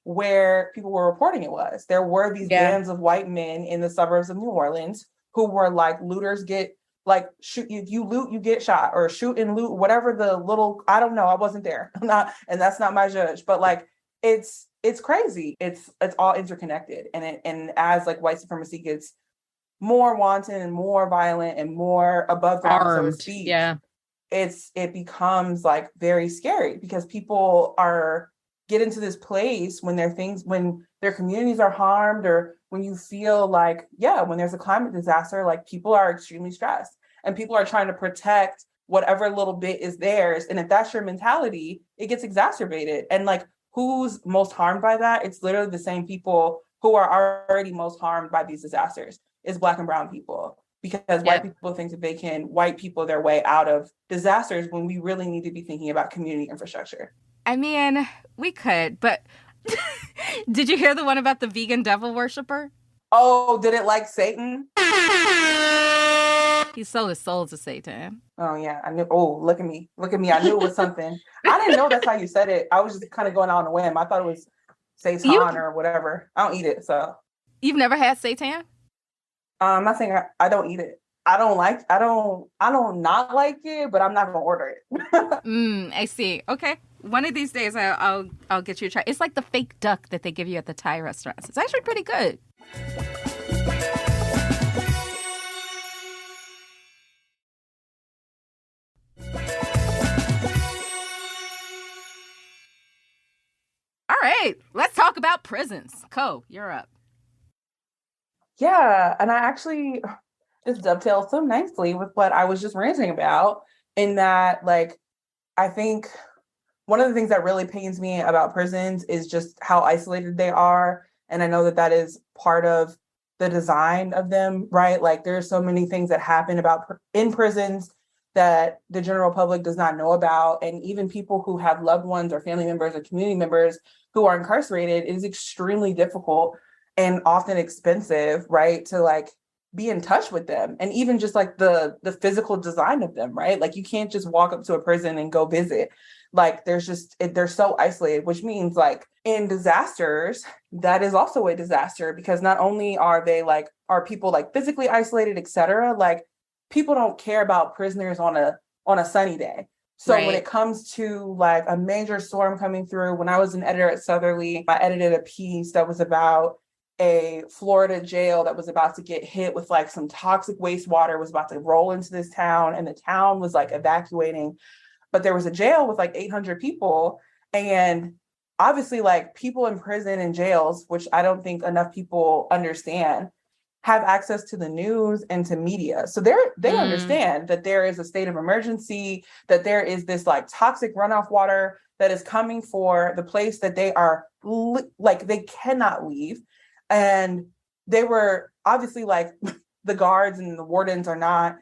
where people were reporting it was. There were these bands of white men in the suburbs of New Orleans who were like, looters get like, shoot, if you loot, you get shot, or shoot and loot, whatever the little, I don't know. I wasn't there. I'm not, and that's not my judge, but like, it's crazy. It's all interconnected. And as like white supremacy gets more wanton and more violent and more above ground, so to speak, it becomes like very scary, because people get into this place when their communities are harmed, or when you feel like, when there's a climate disaster, like people are extremely stressed and people are trying to protect whatever little bit is theirs. And if that's your mentality, it gets exacerbated. And like, who's most harmed by that? It's literally the same people who are already most harmed by these disasters. Is Black and brown people, because white people think that they can white people their way out of disasters, when we really need to be thinking about community infrastructure. I mean, we could, but did you hear the one about the vegan devil worshiper? Oh, did it like Satan? He sold his soul to Satan. Oh yeah, I knew. Oh, look at me. I knew it was something. I didn't know that's how you said it. I was just kind of going out on a whim. I thought it was Satan or whatever. I don't eat it, so. You've never had Satan? I'm not saying I don't eat it. I don't not like it, but I'm not gonna order it. I see. Okay. One of these days I'll get you a try. It's like the fake duck that they give you at the Thai restaurants. It's actually pretty good. All right, let's talk about prisons. Ko, you're up. Yeah, and I actually, just dovetails so nicely with what I was just ranting about, in that, like, I think one of the things that really pains me about prisons is just how isolated they are. And I know that that is part of the design of them, right? Like, there's so many things that happen in prisons that the general public does not know about. And even people who have loved ones or family members or community members who are incarcerated, it is extremely difficult and often expensive, right, to like be in touch with them. And even just like the physical design of them, right? Like, you can't just walk up to a prison and go visit. Like, they're so isolated, which means like in disasters, that is also a disaster, because not only are people like physically isolated, et cetera, like, people don't care about prisoners on a sunny day. So when it comes to like a major storm coming through, when I was an editor at Southerly, I edited a piece that was about a Florida jail that was about to get hit with like some toxic wastewater, was about to roll into this town, and the town was like evacuating. But there was a jail with like 800 people. And obviously, like, people in prison and jails, which I don't think enough people understand, have access to the news and to media. So they understand that there is a state of emergency, that there is this like toxic runoff water that is coming for the place that they are like, they cannot leave. And they were obviously like, the guards and the wardens are not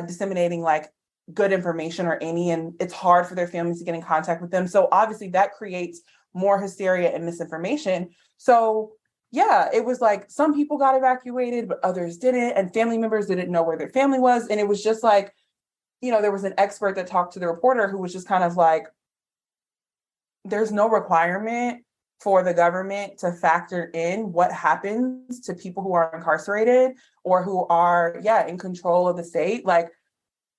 disseminating like good information or any, and it's hard for their families to get in contact with them. So obviously that creates more hysteria and misinformation. So yeah, it was like some people got evacuated, but others didn't. And family members didn't know where their family was. And it was just like, there was an expert that talked to the reporter who was just kind of like, there's no requirement for the government to factor in what happens to people who are incarcerated or who are, in control of the state. Like,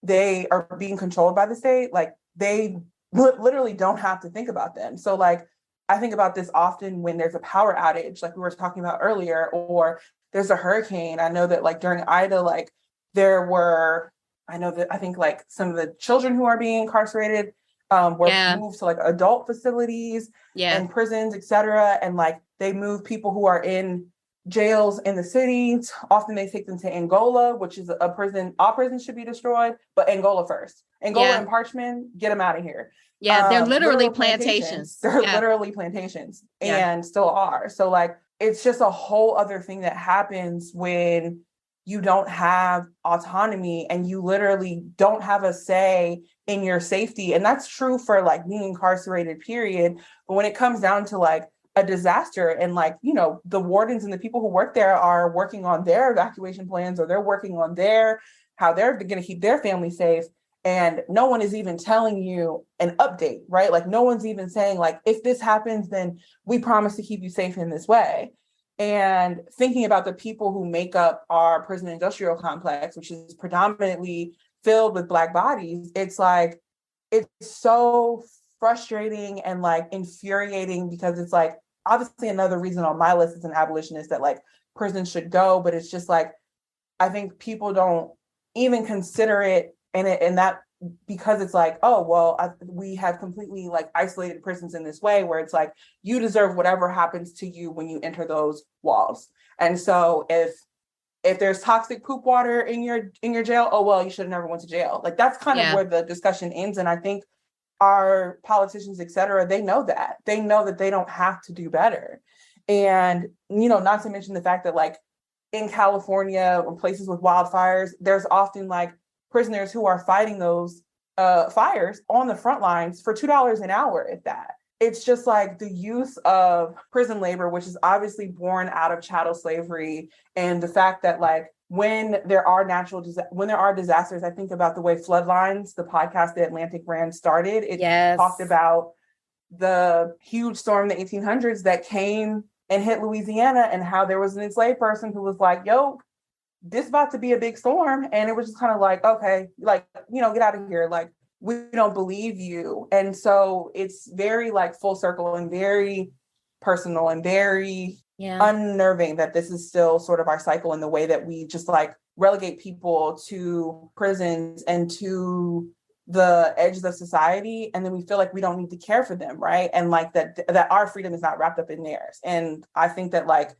they are being controlled by the state. Like, they literally don't have to think about them. So like, I think about this often when there's a power outage, like we were talking about earlier, or there's a hurricane. I know that like during Ida, like I think like some of the children who are being incarcerated were moved to like adult facilities and prisons, et cetera. And like, they move people who are in jails in the cities. Often they take them to Angola, which is a prison. All prisons should be destroyed, but Angola first. Angola and Parchman, get them out of here. Yeah, they're literally plantations. They're literally plantations and still are. So like, it's just a whole other thing that happens when you don't have autonomy and you literally don't have a say in your safety. And that's true for like being incarcerated, period. But when it comes down to like a disaster and like, the wardens and the people who work there are working on their evacuation plans, or they're working on how they're going to keep their family safe. And no one is even telling you an update, right? Like, no one's even saying like, if this happens, then we promise to keep you safe in this way. And thinking about the people who make up our prison industrial complex, which is predominantly filled with Black bodies, it's like, it's so frustrating and like infuriating, because it's like, obviously another reason on my list as an abolitionist that like prisons should go, but it's just like, I think people don't even consider it. And that, because it's like, oh, well, we have completely like isolated prisons in this way where it's like, you deserve whatever happens to you when you enter those walls. And so if there's toxic poop water in your jail, oh, well, you should have never went to jail. Like, that's kind of where the discussion ends. And I think our politicians, et cetera, they know that they don't have to do better. And, not to mention the fact that like in California or places with wildfires, there's often like prisoners who are fighting those fires on the front lines for $2 an hour, if that. It's just like the use of prison labor, which is obviously born out of chattel slavery, and the fact that like when there are disasters, I think about the way Floodlines, the podcast that Atlantic Brand started. It talked about the huge storm in the 1800s that came and hit Louisiana, and how there was an enslaved person who was like, yo, this about to be a big storm. And it was just kind of like, okay, like, get out of here. Like, we don't believe you. And so it's very like full circle and very personal and very unnerving that this is still sort of our cycle, in the way that we just like relegate people to prisons and to the edges of society. And then we feel like we don't need to care for them. Right. And like that our freedom is not wrapped up in theirs. And I think that like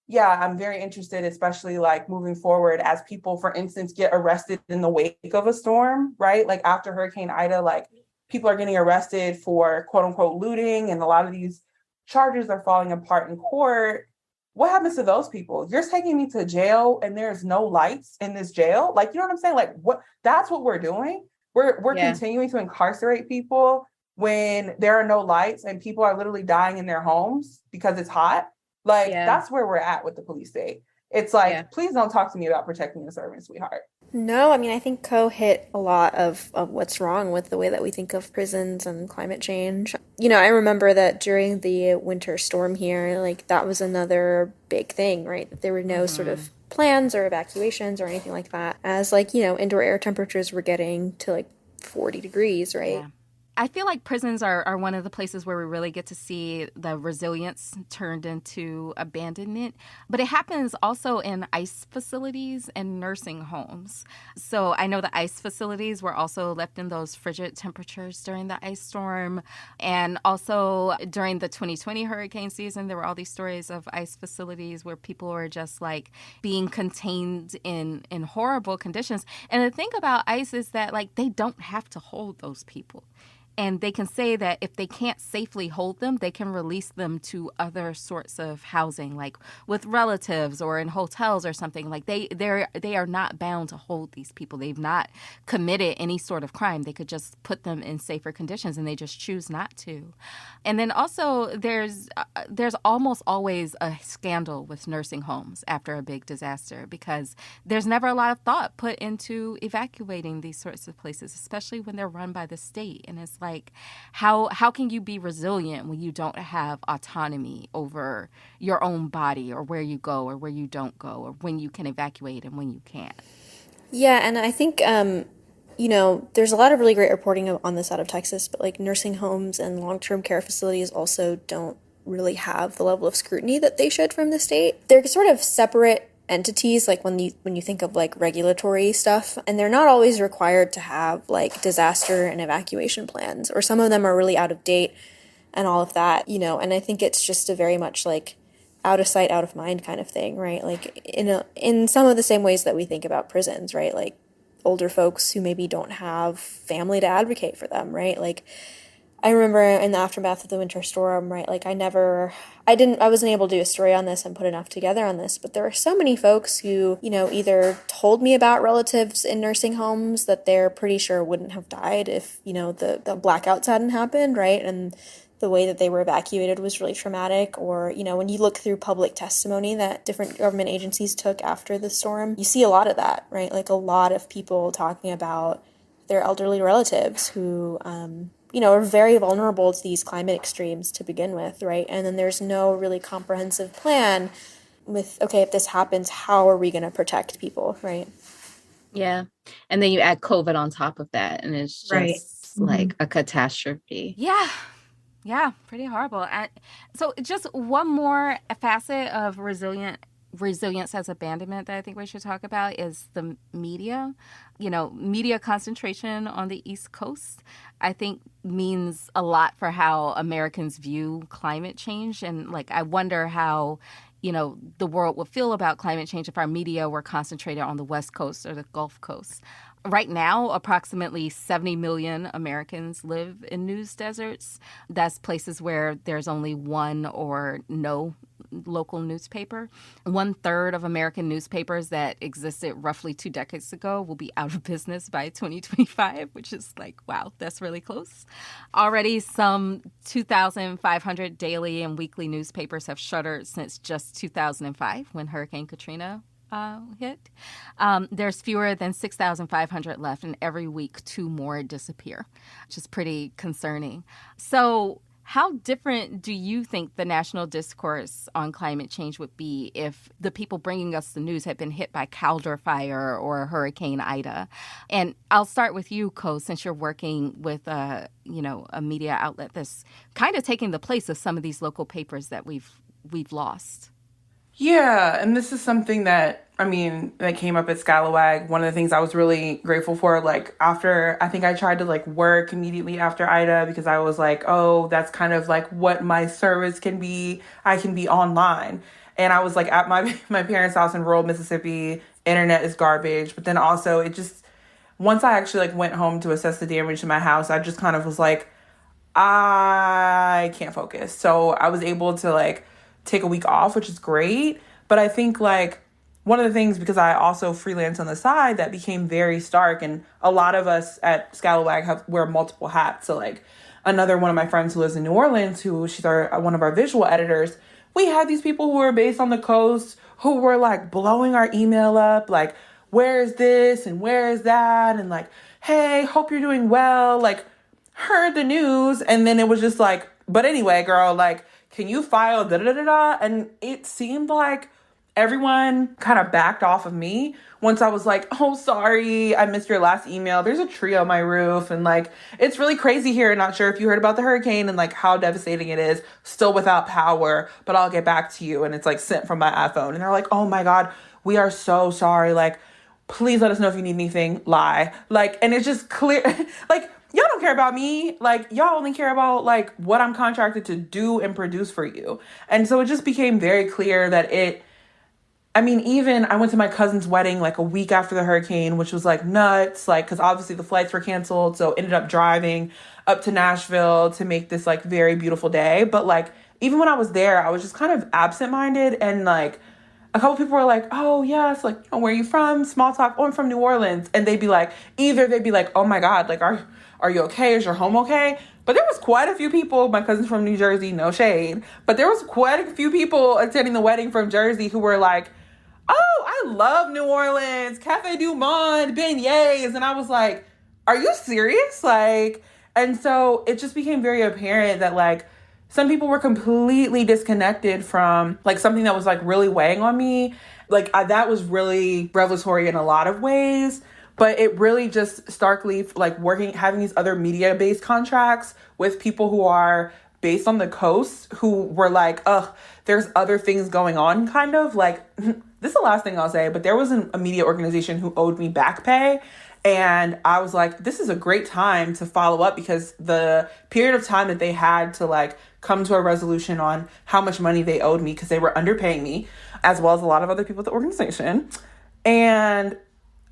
yeah, I'm very interested, especially like moving forward as people, for instance, get arrested in the wake of a storm, right? Like after Hurricane Ida, like people are getting arrested for quote unquote looting, and a lot of these charges are falling apart in court. What happens to those people? You're taking me to jail and there's no lights in this jail. Like, you know what I'm saying? Like that's what we're doing. We're continuing to incarcerate people when there are no lights and people are literally dying in their homes because it's hot. Like, that's where we're at with the police state. It's like, please don't talk to me about protecting the servant, sweetheart. No, I mean, I think Ko hit a lot of what's wrong with the way that we think of prisons and climate change. You know, I remember that during the winter storm here, like, that was another big thing, right? That there were no sort of plans or evacuations or anything like that. As, like, you know, indoor air temperatures were getting to, like, 40 degrees, right? Yeah. I feel like prisons are one of the places where we really get to see the resilience turned into abandonment. But it happens also in ICE facilities and nursing homes. So I know the ICE facilities were also left in those frigid temperatures during the ice storm. And also during the 2020 hurricane season, there were all these stories of ICE facilities where people were just like being contained in horrible conditions. And the thing about ICE is that like they don't have to hold those people. And they can say that if they can't safely hold them, they can release them to other sorts of housing, like with relatives or in hotels or something. Like they are not bound to hold these people. They've not committed any sort of crime. They could just put them in safer conditions, and they just choose not to. And then also there's almost always a scandal with nursing homes after a big disaster because there's never a lot of thought put into evacuating these sorts of places, especially when they're run by the state. And it's like, how can you be resilient when you don't have autonomy over your own body or where you go or where you don't go or when you can evacuate and when you can't? Yeah, and I think, you know, there's a lot of really great reporting on this out of Texas, but like nursing homes and long-term care facilities also don't really have the level of scrutiny that they should from the state. They're sort of separate entities, like when you think of like regulatory stuff, and they're not always required to have like disaster and evacuation plans, or some of them are really out of date and all of that, you know. And I think it's just a very much like out of sight, out of mind kind of thing, right? Like in some of the same ways that we think about prisons, right? Like older folks who maybe don't have family to advocate for them, right? Like I remember in the aftermath of the winter storm, right, like I wasn't able to do a story on this and put enough together on this, but there were so many folks who, you know, either told me about relatives in nursing homes that they're pretty sure wouldn't have died if, you know, the blackouts hadn't happened, right, and the way that they were evacuated was really traumatic. Or, you know, when you look through public testimony that different government agencies took after the storm, you see a lot of that, right, like a lot of people talking about their elderly relatives who, you know, are very vulnerable to these climate extremes to begin with, right? And then there's no really comprehensive plan with, okay, if this happens, how are we going to protect people, right? Yeah. And then you add COVID on top of that, and it's just like a catastrophe. Yeah, pretty horrible. So just one more facet of resilience as abandonment that I think we should talk about is the media. You know, media concentration on the East Coast, I think, means a lot for how Americans view climate change. And like, I wonder how, you know, the world would feel about climate change if our media were concentrated on the West Coast or the Gulf Coast. Right now, approximately 70 million Americans live in news deserts. That's places where there's only one or no local newspaper. 1/3 of American newspapers that existed roughly 2 decades ago will be out of business by 2025, which is like, wow, that's really close. Already some 2,500 daily and weekly newspapers have shuttered since just 2005 when Hurricane Katrina hit. There's fewer than 6,500 left, and every week 2 more disappear, which is pretty concerning. So how different do you think the national discourse on climate change would be if the people bringing us the news had been hit by Caldor Fire or Hurricane Ida? And I'll start with you, Ko, since you're working with a media outlet that's kind of taking the place of some of these local papers that we've lost. Yeah, and this is something that came up at Scalawag. One of the things I was really grateful for, like after, I think I tried to like work immediately after Ida because I was like, oh, that's kind of like what my service can be. I can be online. And I was like at my parents' house in rural Mississippi. Internet is garbage. But then also it just, once I actually like went home to assess the damage to my house, I just kind of was like, I can't focus. So I was able to like take a week off, which is great. But I think like one of the things, because I also freelance on the side, that became very stark, and a lot of us at Scalawag wear multiple hats. So like another one of my friends who lives in New Orleans, she's one of our visual editors, we had these people who were based on the coast who were like blowing our email up, like, where is this and where is that? And like, hey, hope you're doing well. Like, heard the news. And then it was just like, but anyway, girl, like, can you file da da da da? And it seemed like everyone kind of backed off of me once I was like, oh, sorry, I missed your last email. There's a tree on my roof. And like, it's really crazy here. Not sure if you heard about the hurricane and like how devastating it is, still without power, but I'll get back to you. And it's like sent from my iPhone. And they're like, oh my God, we are so sorry. Like, please let us know if you need anything. Lie. Like, and it's just clear, like, y'all don't care about me. Like, y'all only care about like what I'm contracted to do and produce for you. And so it just became very clear that even I went to my cousin's wedding like a week after the hurricane, which was like nuts, like, because obviously the flights were canceled. So ended up driving up to Nashville to make this like very beautiful day. But like, even when I was there, I was just kind of absent-minded, and like a couple people were like, oh yes, like, where are you from? Small talk. Oh, I'm from New Orleans. And they'd be like, oh my God, like, are you okay? Is your home okay? But there was quite a few people, my cousin's from New Jersey, no shade, but there was quite a few people attending the wedding from Jersey who were like, oh, I love New Orleans, Cafe Du Monde, beignets. And I was like, are you serious? Like, and so it just became very apparent that like some people were completely disconnected from like something that was like really weighing on me. Like that was really revelatory in a lot of ways. But it really just starkly like having these other media-based contracts with people who are based on the coast who were like, ugh, there's other things going on, kind of like, this is the last thing I'll say, but there was a media organization who owed me back pay. And I was like, this is a great time to follow up, because the period of time that they had to like come to a resolution on how much money they owed me, because they were underpaying me, as well as a lot of other people at the organization. And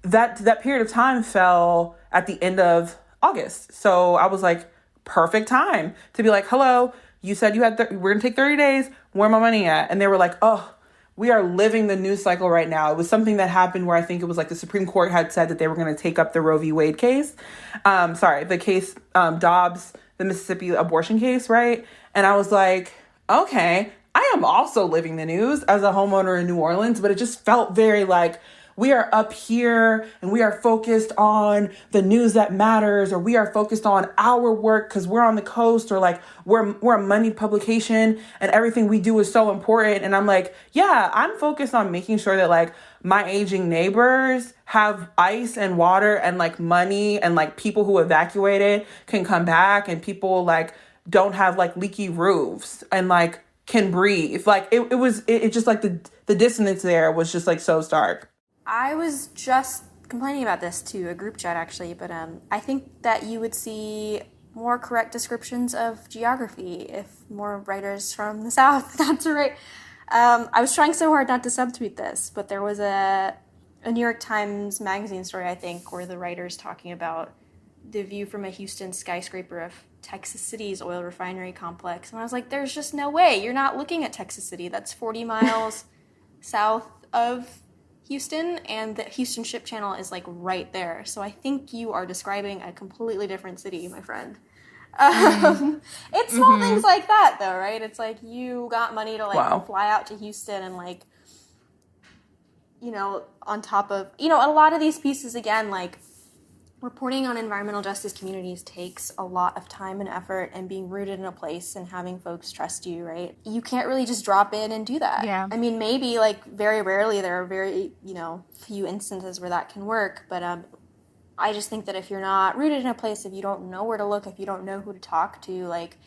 that period of time fell at the end of August. So I was like, perfect time to be like, hello, you said you had, we're gonna take 30 days. Where my money at? And they were like, oh, we are living the news cycle right now. It was something that happened where I think it was like the Supreme Court had said that they were going to take up the Roe v. Wade case. The case, Dobbs, the Mississippi abortion case, right? And I was like, okay, I am also living the news as a homeowner in New Orleans, but it just felt very like, we are up here and we are focused on the news that matters, or we are focused on our work because we're on the coast, or like we're a moneyed publication and everything we do is so important. And I'm like, yeah, I'm focused on making sure that like my aging neighbors have ice and water and like money, and like people who evacuated can come back, and people like don't have like leaky roofs and like can breathe. Like it just like the dissonance there was just like so stark. I was just complaining about this to a group chat, actually, but I think that you would see more correct descriptions of geography if more writers from the South got to write. I was trying so hard not to subtweet this, but there was a New York Times magazine story, I think, where the writer's talking about the view from a Houston skyscraper of Texas City's oil refinery complex. And I was like, there's just no way. You're not looking at Texas City. That's 40 miles south of Houston, and the Houston Ship Channel is like right there. So I think you are describing a completely different city, my friend. It's small things like that, though, right? It's like you got money to like fly out to Houston and like, on top of, a lot of these pieces, again, like reporting on environmental justice communities takes a lot of time and effort, and being rooted in a place and having folks trust you, right? You can't really just drop in and do that. Yeah. I mean, maybe like very rarely, there are very, few instances where that can work. But I just think that if you're not rooted in a place, if you don't know where to look, if you don't know who to talk to, like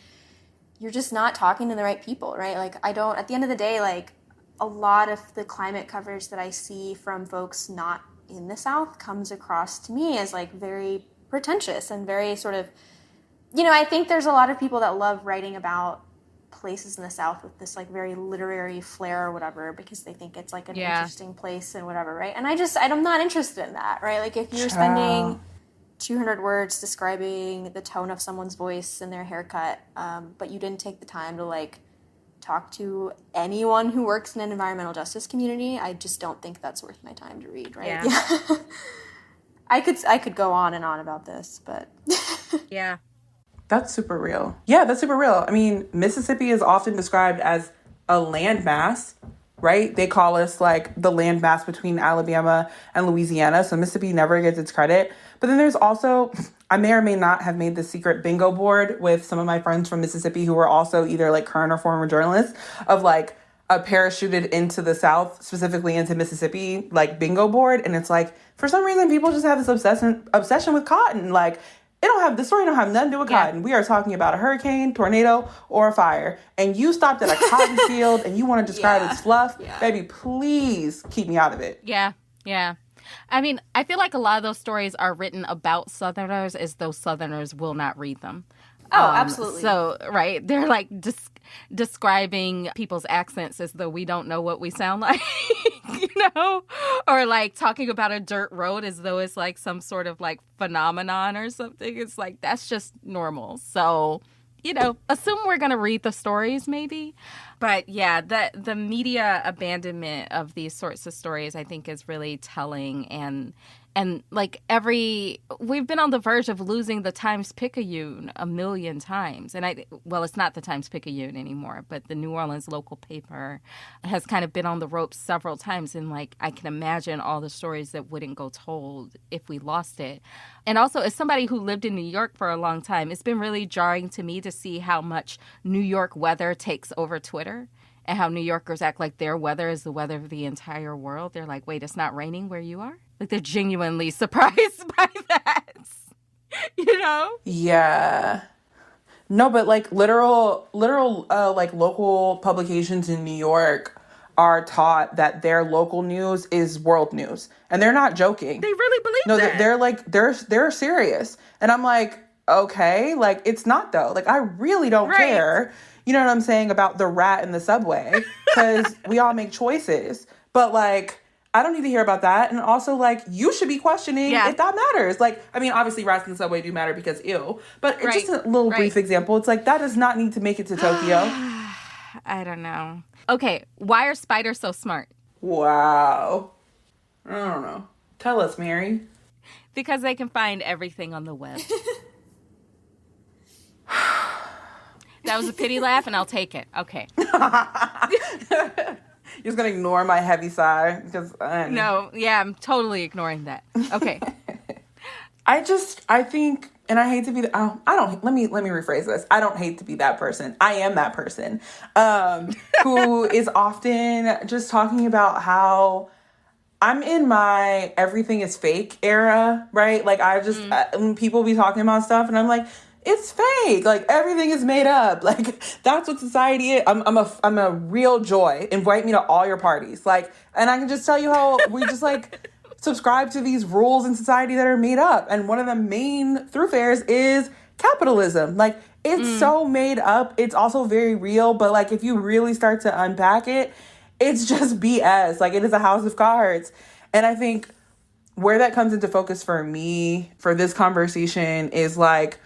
you're just not talking to the right people, right? Like at the end of the day, like a lot of the climate coverage that I see from folks not in the South comes across to me as like very pretentious and very sort of, I think there's a lot of people that love writing about places in the South with this like very literary flair or whatever because they think it's like an interesting place and whatever, right? And I'm not interested in that, right? Like if you're spending 200 words describing the tone of someone's voice and their haircut, but you didn't take the time to like talk to anyone who works in an environmental justice community, I just don't think that's worth my time to read, right? Yeah. I could go on and on about this, but yeah. That's super real. Yeah, that's super real. I mean, Mississippi is often described as a landmass, right? They call us like the landmass between Alabama and Louisiana. So Mississippi never gets its credit. But then there's also, I may or may not have made the secret bingo board with some of my friends from Mississippi who were also either like current or former journalists of like a parachuted into the South, specifically into Mississippi, like bingo board. And it's like, for some reason, people just have this obsession with cotton. Like, the story don't have nothing to do with cotton. We are talking about a hurricane, tornado, or a fire. And you stopped at a cotton field and you want to describe its fluff. Baby, please keep me out of it. Yeah. I mean, I feel like a lot of those stories are written about Southerners as though Southerners will not read them. Oh, absolutely. So, right, they're like describing people's accents as though we don't know what we sound like, or like talking about a dirt road as though it's like some sort of like phenomenon or something. It's like, that's just normal. So, assume we're going to read the stories maybe. But yeah, the media abandonment of these sorts of stories, I think, is really telling. And like we've been on the verge of losing the Times-Picayune a million times. And it's not the Times-Picayune anymore, but the New Orleans local paper has kind of been on the ropes several times. And like, I can imagine all the stories that wouldn't go told if we lost it. And also, as somebody who lived in New York for a long time, it's been really jarring to me to see how much New York weather takes over Twitter. And how New Yorkers act like their weather is the weather of the entire world. They're like, wait, it's not raining where you are? Like, they're genuinely surprised by that, Yeah. No, but like literal, like local publications in New York are taught that their local news is world news. And they're not joking. They really believe that. No, they're like, they're serious. And I'm like, okay, like, it's not though. Like, I really don't care. You know what I'm saying about the rat in the subway? Because we all make choices. But like, I don't need to hear about that. And also, like, you should be questioning if that matters. Like, I mean, obviously rats in the subway do matter because ew. But it's just a little brief example. It's like, that does not need to make it to Tokyo. I don't know. Okay, why are spiders so smart? Wow. I don't know. Tell us, Mary. Because they can find everything on the web. That was a pity laugh, and I'll take it. Okay. You're just going to ignore my heavy sigh? Because No, yeah, I'm totally ignoring that. Okay. I think, and I hate to be, let me rephrase this. I don't hate to be that person. I am that person who is often just talking about how I'm in my everything is fake era, right? Like people be talking about stuff and I'm like, it's fake. Like, everything is made up. Like, that's what society is. I'm a real joy. Invite me to all your parties. Like, and I can just tell you how we just like subscribe to these rules in society that are made up. And one of the main thoroughfares is capitalism. Like, it's so made up. It's also very real. But like, if you really start to unpack it, it's just BS. Like, it is a house of cards. And I think where that comes into focus for me for this conversation is like,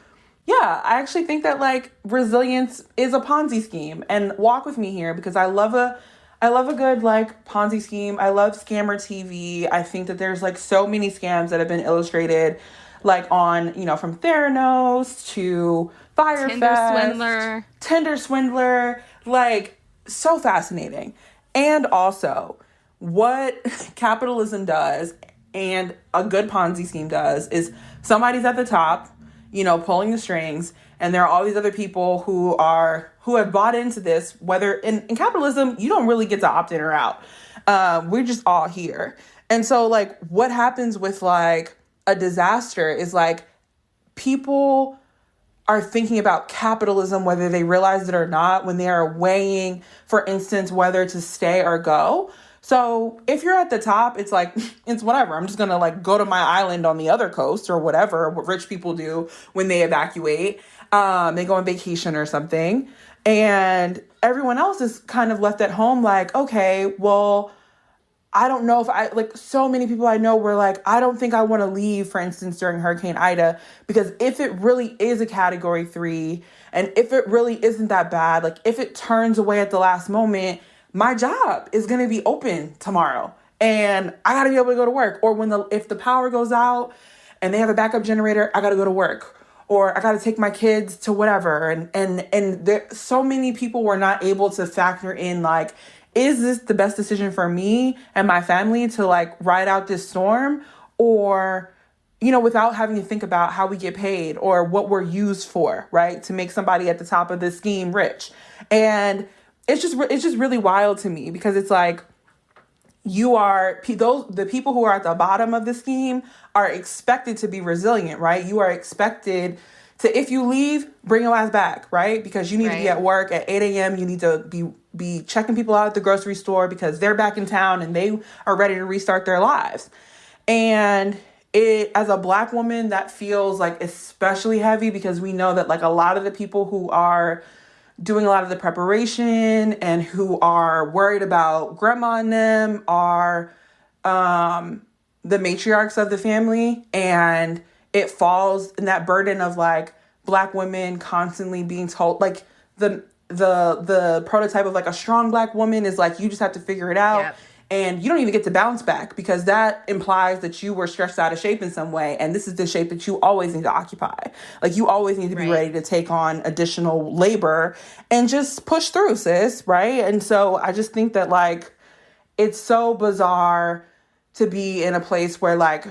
yeah, I actually think that like resilience is a Ponzi scheme. And walk with me here because I love a good like Ponzi scheme. I love scammer TV. I think that there's like so many scams that have been illustrated like on, from Theranos to Firefest. Tinder swindler. Like, so fascinating. And also what capitalism does and a good Ponzi scheme does is somebody's at the top, pulling the strings, and there are all these other people who have bought into this, whether in capitalism, you don't really get to opt in or out. We're just all here. And so like what happens with like a disaster is like people are thinking about capitalism, whether they realize it or not, when they are weighing, for instance, whether to stay or go. So if you're at the top, it's like, it's whatever. I'm just going to like go to my island on the other coast or whatever, what rich people do when they evacuate. They go on vacation or something. And everyone else is kind of left at home like, okay, well, I don't know if like so many people I know were like, I don't think I want to leave, for instance, during Hurricane Ida, because if it really is a Category 3 and if it really isn't that bad, like if it turns away at the last moment, my job is going to be open tomorrow and I got to be able to go to work. Or if the power goes out and they have a backup generator, I got to go to work. Or I got to take my kids to whatever. And there, so many people were not able to factor in like, is this the best decision for me and my family to like ride out this storm? Or, you know, without having to think about how we get paid or what we're used for, right? To make somebody at the top of this scheme rich. And it's just really wild to me because it's like, the people who are at the bottom of the scheme are expected to be resilient, right? You are expected to, if you leave, bring your ass back, right? Because you need to be at work at 8 a.m. You need to be checking people out at the grocery store because they're back in town and they are ready to restart their lives. And as a Black woman, that feels like especially heavy because we know that like a lot of the people who are doing a lot of the preparation and who are worried about grandma and them are the matriarchs of the family. And it falls in that burden of like Black women constantly being told like the prototype of like a strong Black woman is like, you just have to figure it out. Yep. And you don't even get to bounce back because that implies that you were stretched out of shape in some way. And this is the shape that you always need to occupy. Like you always need to be ready to take on additional labor and just push through, sis. Right. And so I just think that like, it's so bizarre to be in a place where like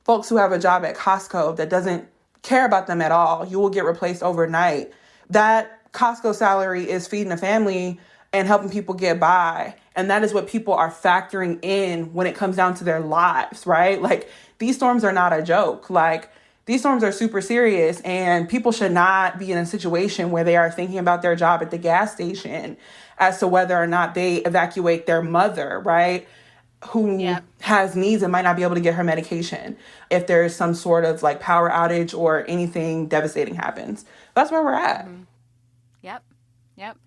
folks who have a job at Costco that doesn't care about them at all, you will get replaced overnight. That Costco salary is feeding a family and helping people get by. And that is what people are factoring in when it comes down to their lives, right? Like these storms are not a joke. Like these storms are super serious and people should not be in a situation where they are thinking about their job at the gas station as to whether or not they evacuate their mother, right? Who has needs and might not be able to get her medication if there's some sort of like power outage or anything devastating happens. That's where we're at. Mm-hmm. Yep.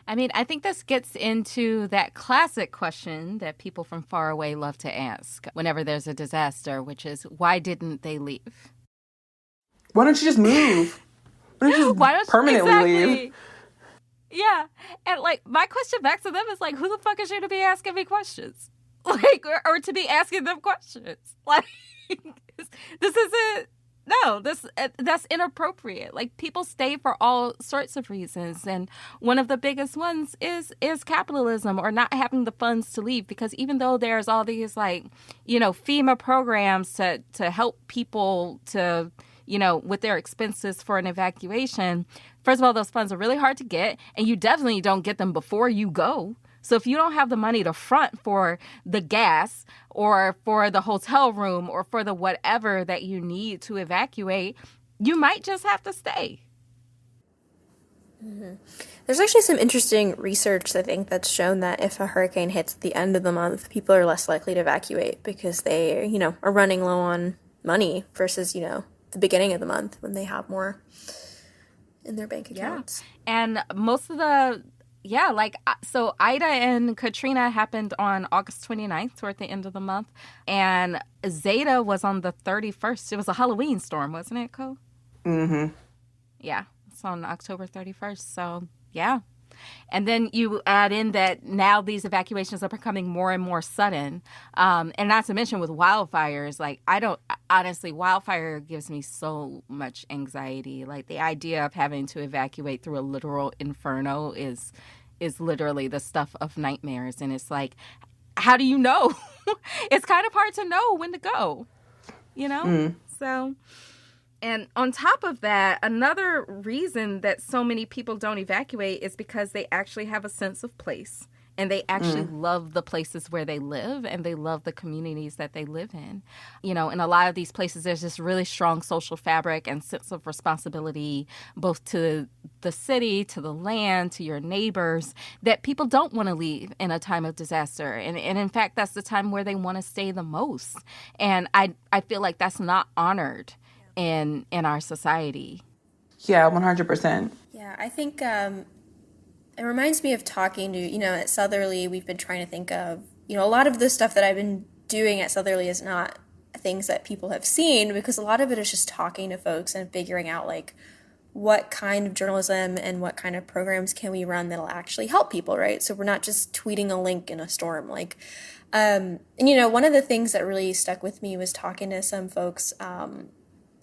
I mean, I think this gets into that classic question that people from far away love to ask whenever there's a disaster, which is, why didn't they leave? Why don't you just move? Why don't you just permanently leave? Yeah. And like, my question back to them is like, who the fuck is you to be asking me questions? Like, or to be asking them questions? Like, this isn't. No, that's inappropriate. Like people stay for all sorts of reasons, and one of the biggest ones is capitalism or not having the funds to leave. Because even though there's all these like, you know, FEMA programs to help people to, you know, with their expenses for an evacuation, first of all, those funds are really hard to get, and you definitely don't get them before you go. So if you don't have the money to front for the gas or for the hotel room or for the whatever that you need to evacuate, you might just have to stay. Mm-hmm. There's actually some interesting research, I think, that's shown that if a hurricane hits at the end of the month, people are less likely to evacuate because they, you know, are running low on money versus, you know, the beginning of the month when they have more in their bank accounts. Yeah. And most of the... Yeah, like, so Ida and Katrina happened on August 29th, toward the end of the month. And Zeta was on the 31st. It was a Halloween storm, wasn't it, Ko? Mm-hmm. Yeah, it's on October 31st. So, yeah. And then you add in that now these evacuations are becoming more and more sudden. And not to mention with wildfires, like honestly, wildfire gives me so much anxiety. Like the idea of having to evacuate through a literal inferno is literally the stuff of nightmares. And it's like, how do you know? It's kind of hard to know when to go, you know? So... And on top of that, another reason that so many people don't evacuate is because they actually have a sense of place and they actually love the places where they live, and they love the communities that they live in. In a lot of these places, there's this really strong social fabric and sense of responsibility, both to the city, to the land, to your neighbors, that people don't want to leave in a time of disaster. And in fact, that's the time where they want to stay the most. And I feel like that's not honored in our society. Yeah, 100%. Yeah, I think it reminds me of talking to, at Southerly, we've been trying to think of, a lot of the stuff that I've been doing at Southerly is not things that people have seen, because a lot of it is just talking to folks and figuring out, like, what kind of journalism and what kind of programs can we run that'll actually help people, right? So we're not just tweeting a link in a storm. Like, and, one of the things that really stuck with me was talking to some folks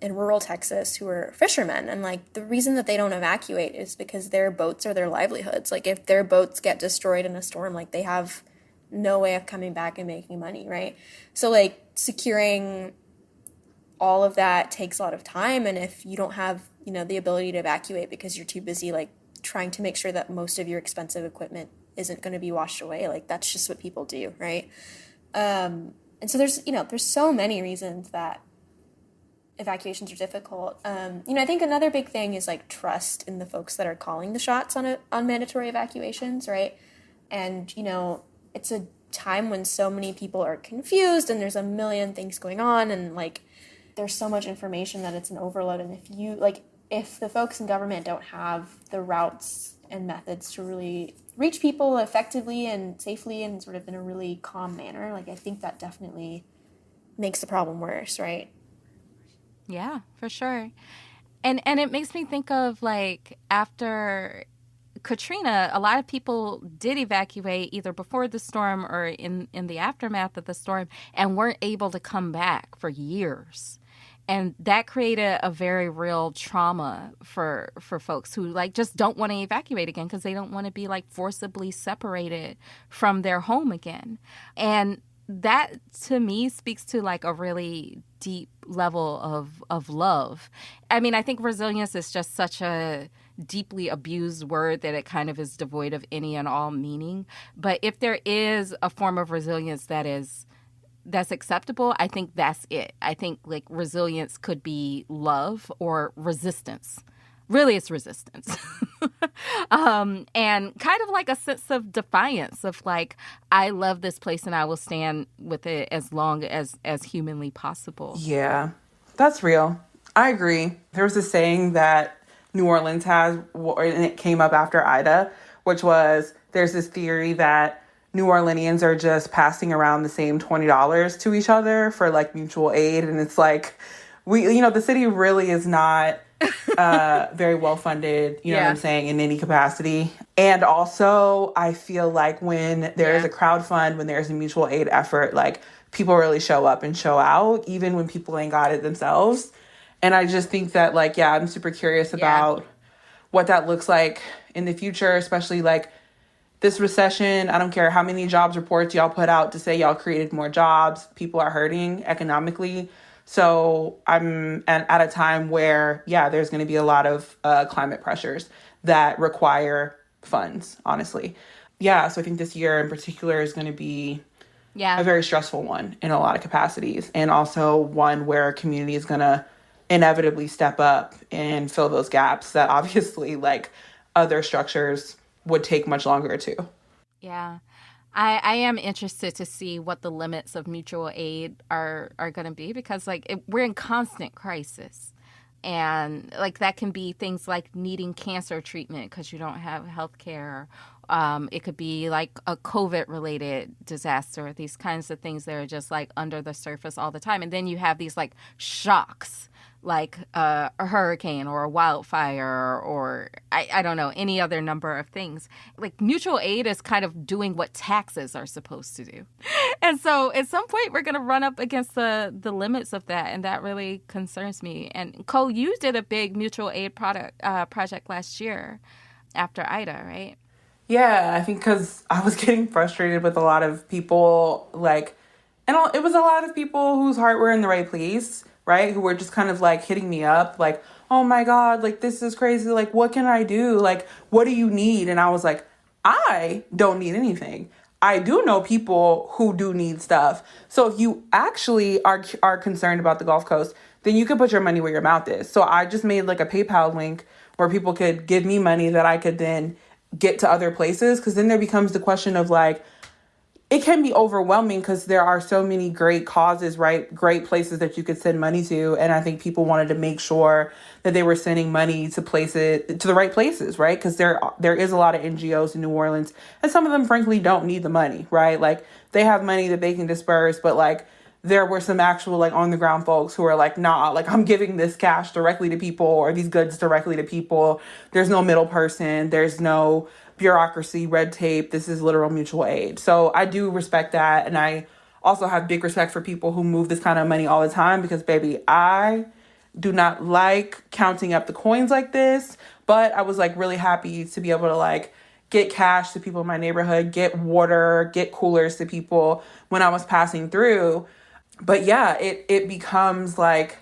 in rural Texas who are fishermen. And like, the reason that they don't evacuate is because their boats are their livelihoods. Like, if their boats get destroyed in a storm, like, they have no way of coming back and making money, right? So like, securing all of that takes a lot of time. And if you don't have, the ability to evacuate because you're too busy, like, trying to make sure that most of your expensive equipment isn't going to be washed away, like, that's just what people do, right? And so there's so many reasons that evacuations are difficult. I think another big thing is like trust in the folks that are calling the shots on mandatory evacuations, right? And it's a time when so many people are confused and there's a million things going on, and like, there's so much information that it's an overload. And if the folks in government don't have the routes and methods to really reach people effectively and safely and sort of in a really calm manner, like, I think that definitely makes the problem worse, right? Yeah, for sure. And it makes me think of, like, after Katrina, a lot of people did evacuate either before the storm or in the aftermath of the storm and weren't able to come back for years. And that created a very real trauma for folks who, like, just don't want to evacuate again because they don't want to be, like, forcibly separated from their home again. And that, to me, speaks to, like, a really deep level of love. I mean, I think resilience is just such a deeply abused word that it kind of is devoid of any and all meaning. But if there is a form of resilience that's acceptable, I think that's it. I think, like, resilience could be love or resistance. Really, it's resistance. And kind of like a sense of defiance of, like, I love this place and I will stand with it as long as humanly possible. Yeah, that's real. I agree. There was a saying that New Orleans has, and it came up after Ida, which was, there's this theory that New Orleanians are just passing around the same $20 to each other for, like, mutual aid. And it's like, the city really is not very well funded, you know what I'm saying, in any capacity. And also, I feel like when there is a crowd fund, when there's a mutual aid effort, like, people really show up and show out, even when people ain't got it themselves. And I just think that, like, I'm super curious about what that looks like in the future, especially, like, this recession. I don't care how many jobs reports y'all put out to say y'all created more jobs. People are hurting economically. So I'm at a time where, there's going to be a lot of climate pressures that require funds, honestly. Yeah, so I think this year in particular is going to be a very stressful one in a lot of capacities, and also one where a community is going to inevitably step up and fill those gaps that obviously, like, other structures would take much longer to. Yeah. I am interested to see what the limits of mutual aid are going to be, because, like, we're in constant crisis. And, like, that can be things like needing cancer treatment because you don't have health care. It could be, like, a COVID-related disaster, these kinds of things that are just, like, under the surface all the time. And then you have these, like, shocks, like a hurricane or a wildfire or I don't know, any other number of things. Like, mutual aid is kind of doing what taxes are supposed to do. And so at some point we're going to run up against the limits of that. And that really concerns me. And Cole, you did a big mutual aid project last year after Ida, right? Yeah, I think because I was getting frustrated with a lot of people, like, and it was a lot of people whose heart were in the right place, right? Who were just kind of, like, hitting me up, like, oh my God, like, this is crazy. Like, what can I do? Like, what do you need? And I was like, I don't need anything. I do know people who do need stuff. So if you actually are concerned about the Gulf Coast, then you can put your money where your mouth is. So I just made like a PayPal link where people could give me money that I could then get to other places. Because then there becomes the question of like, it can be overwhelming because there are so many great causes, right? Great places that you could send money to. And I think people wanted to make sure that they were sending money to places, to the right places, right? Because there is a lot of NGOs in New Orleans, and some of them frankly don't need the money, right? Like they have money that they can disperse, but like there were some actual like on the ground folks who are like, nah, like I'm giving this cash directly to people or these goods directly to people. There's no middle person. There's no bureaucracy, red tape. This is literal mutual aid. So I do respect that. And I also have big respect for people who move this kind of money all the time because, baby, I do not like counting up the coins like this. But I was like really happy to be able to like get cash to people in my neighborhood, get water, get coolers to people when I was passing through. But yeah, it becomes like,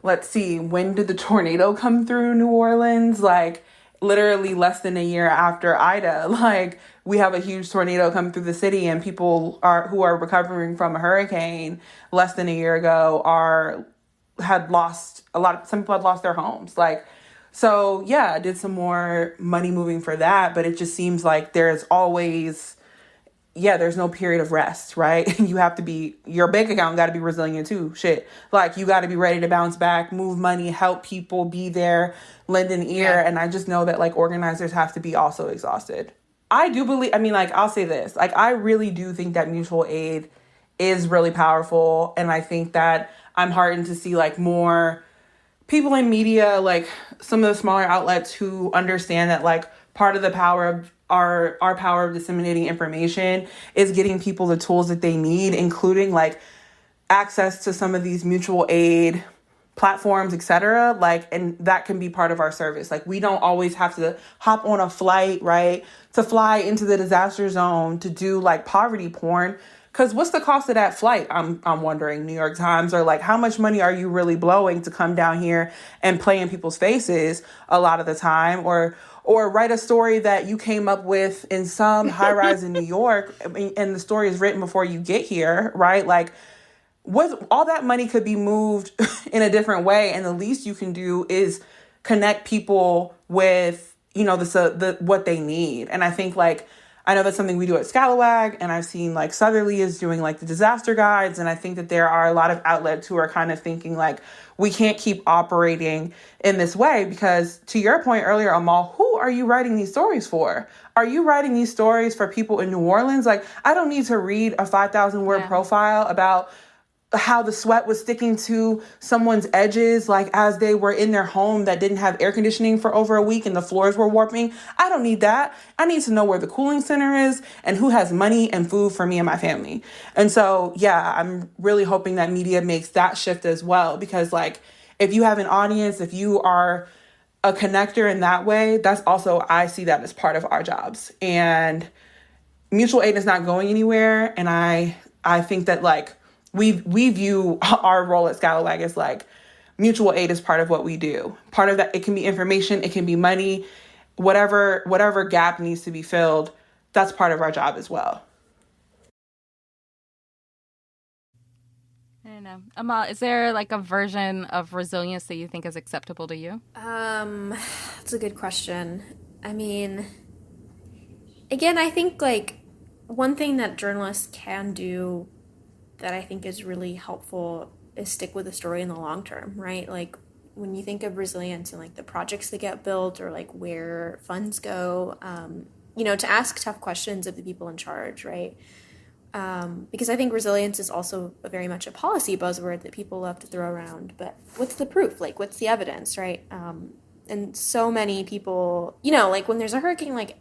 let's see, when did the tornado come through New Orleans? Like literally less than a year after Ida. Like we have a huge tornado come through the city, and people who are recovering from a hurricane less than a year ago some people had lost their homes. Like, so yeah, I did some more money moving for that, but it just seems like there's no period of rest, right? You have to be, your bank account got to be resilient too. Shit. Like you got to be ready to bounce back, move money, help people, be there, lend an ear. Yeah. And I just know that like organizers have to be also exhausted. I do believe, I mean, like, I'll say this, like, I really do think that mutual aid is really powerful. And I think that I'm heartened to see like more people in media, like some of the smaller outlets who understand that like part of the power of our power of disseminating information is getting people the tools that they need, including like access to some of these mutual aid platforms, etc. Like, and that can be part of our service. Like we don't always have to hop on a flight, right, to fly into the disaster zone to do like poverty porn. Because what's the cost of that flight? I'm wondering, New York Times, or like how much money are you really blowing to come down here and play in people's faces a lot of the time, or write a story that you came up with in some high rise in New York, and the story is written before you get here, right? Like, all that money could be moved in a different way, and the least you can do is connect people with, you know, what they need. And I think like, I know that's something we do at Scalawag, and I've seen like Southerly is doing like the disaster guides, and I think that there are a lot of outlets who are kind of thinking like, we can't keep operating in this way because, to your point earlier, Amal, who are you writing these stories for? Are you writing these stories for people in New Orleans? Like, I don't need to read a 5,000 word profile about how the sweat was sticking to someone's edges, like as they were in their home that didn't have air conditioning for over a week and the floors were warping. I don't need that. I need to know where the cooling center is and who has money and food for me and my family. And so, yeah, I'm really hoping that media makes that shift as well, because like, if you have an audience, if you are a connector in that way, that's also, I see that as part of our jobs. And mutual aid is not going anywhere. And I think that like, we view our role at Scalawag as like mutual aid is part of what we do. Part of that, it can be information, it can be money, whatever gap needs to be filled, that's part of our job as well. I don't know. Amal, is there like a version of resilience that you think is acceptable to you? That's a good question. I mean, again, I think like one thing that journalists can do that I think is really helpful is stick with the story in the long term, right? Like when you think of resilience and like the projects that get built or like where funds go, to ask tough questions of the people in charge, right? Because I think resilience is also very much a policy buzzword that people love to throw around, but what's the proof? Like what's the evidence, right? And so many people, like when there's a hurricane, like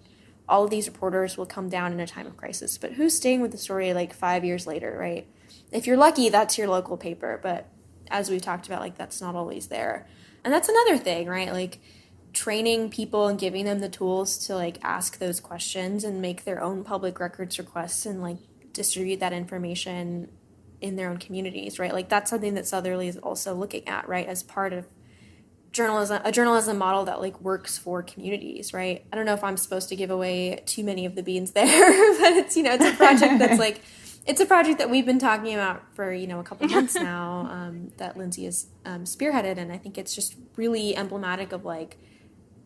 all of these reporters will come down in a time of crisis, but who's staying with the story like 5 years later, right? If you're lucky, that's your local paper. But as we've talked about, like that's not always there. And that's another thing, right? Like training people and giving them the tools to like ask those questions and make their own public records requests and like distribute that information in their own communities, right? Like that's something that Southerly is also looking at, right? As part of a journalism model that like works for communities, right? I don't know if I'm supposed to give away too many of the beans there, but it's, it's a project that's like, it's a project that we've been talking about for, a couple months now, that Lindsay has spearheaded. And I think it's just really emblematic of like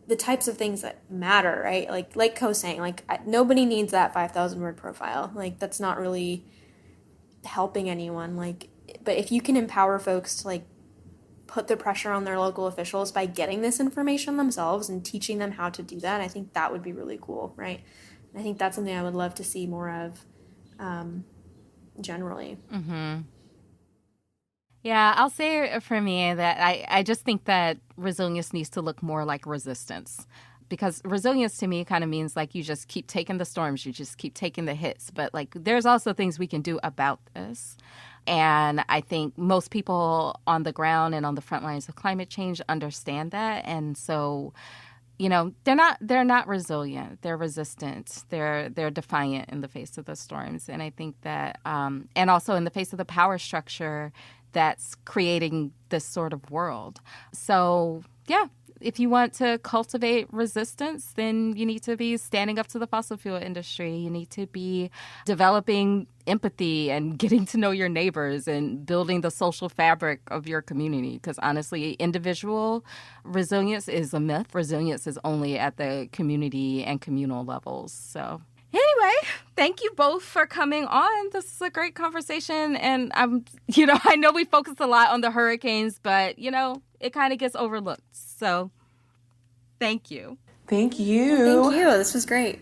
the types of things that matter, right? Like Ko saying, like nobody needs that 5,000 word profile. Like that's not really helping anyone. Like, but if you can empower folks to like put the pressure on their local officials by getting this information themselves and teaching them how to do that, I think that would be really cool, right? I think that's something I would love to see more of generally. Mm-hmm. Yeah, I'll say for me that I just think that resilience needs to look more like resistance. Because resilience to me kind of means like you just keep taking the storms, you just keep taking the hits. But like there's also things we can do about this. And I think most people on the ground and on the front lines of climate change understand that. And so, they're not resilient. They're resistant. They're defiant in the face of the storms. And I think that, and also in the face of the power structure that's creating this sort of world. So, yeah. If you want to cultivate resistance, then you need to be standing up to the fossil fuel industry. You need to be developing empathy and getting to know your neighbors and building the social fabric of your community. Because honestly, individual resilience is a myth. Resilience is only at the community and communal levels. So anyway, thank you both for coming on. This is a great conversation. And I know we focused a lot on the hurricanes, but, it kind of gets overlooked. So thank you. Thank you. Thank you. This was great.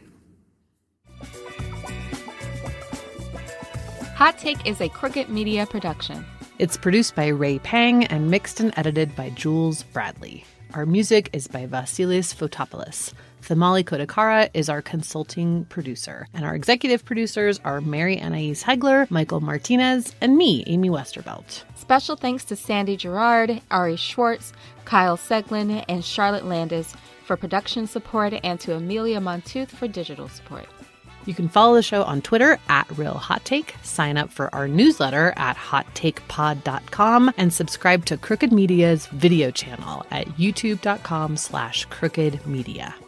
Hot Take is a Crooked Media production. It's produced by Ray Pang and mixed and edited by Jules Bradley. Our music is by Vasilis Fotopoulos. Thamali Kodakara is our consulting producer. And our executive producers are Mary Anais Hegler, Michael Martinez, and me, Amy Westervelt. Special thanks to Sandy Gerard, Ari Schwartz, Kyle Seglin, and Charlotte Landis for production support, and to Amelia Montooth for digital support. You can follow the show on Twitter at Real Hot Take, sign up for our newsletter at hottakepod.com, and subscribe to Crooked Media's video channel at youtube.com/crookedmedia.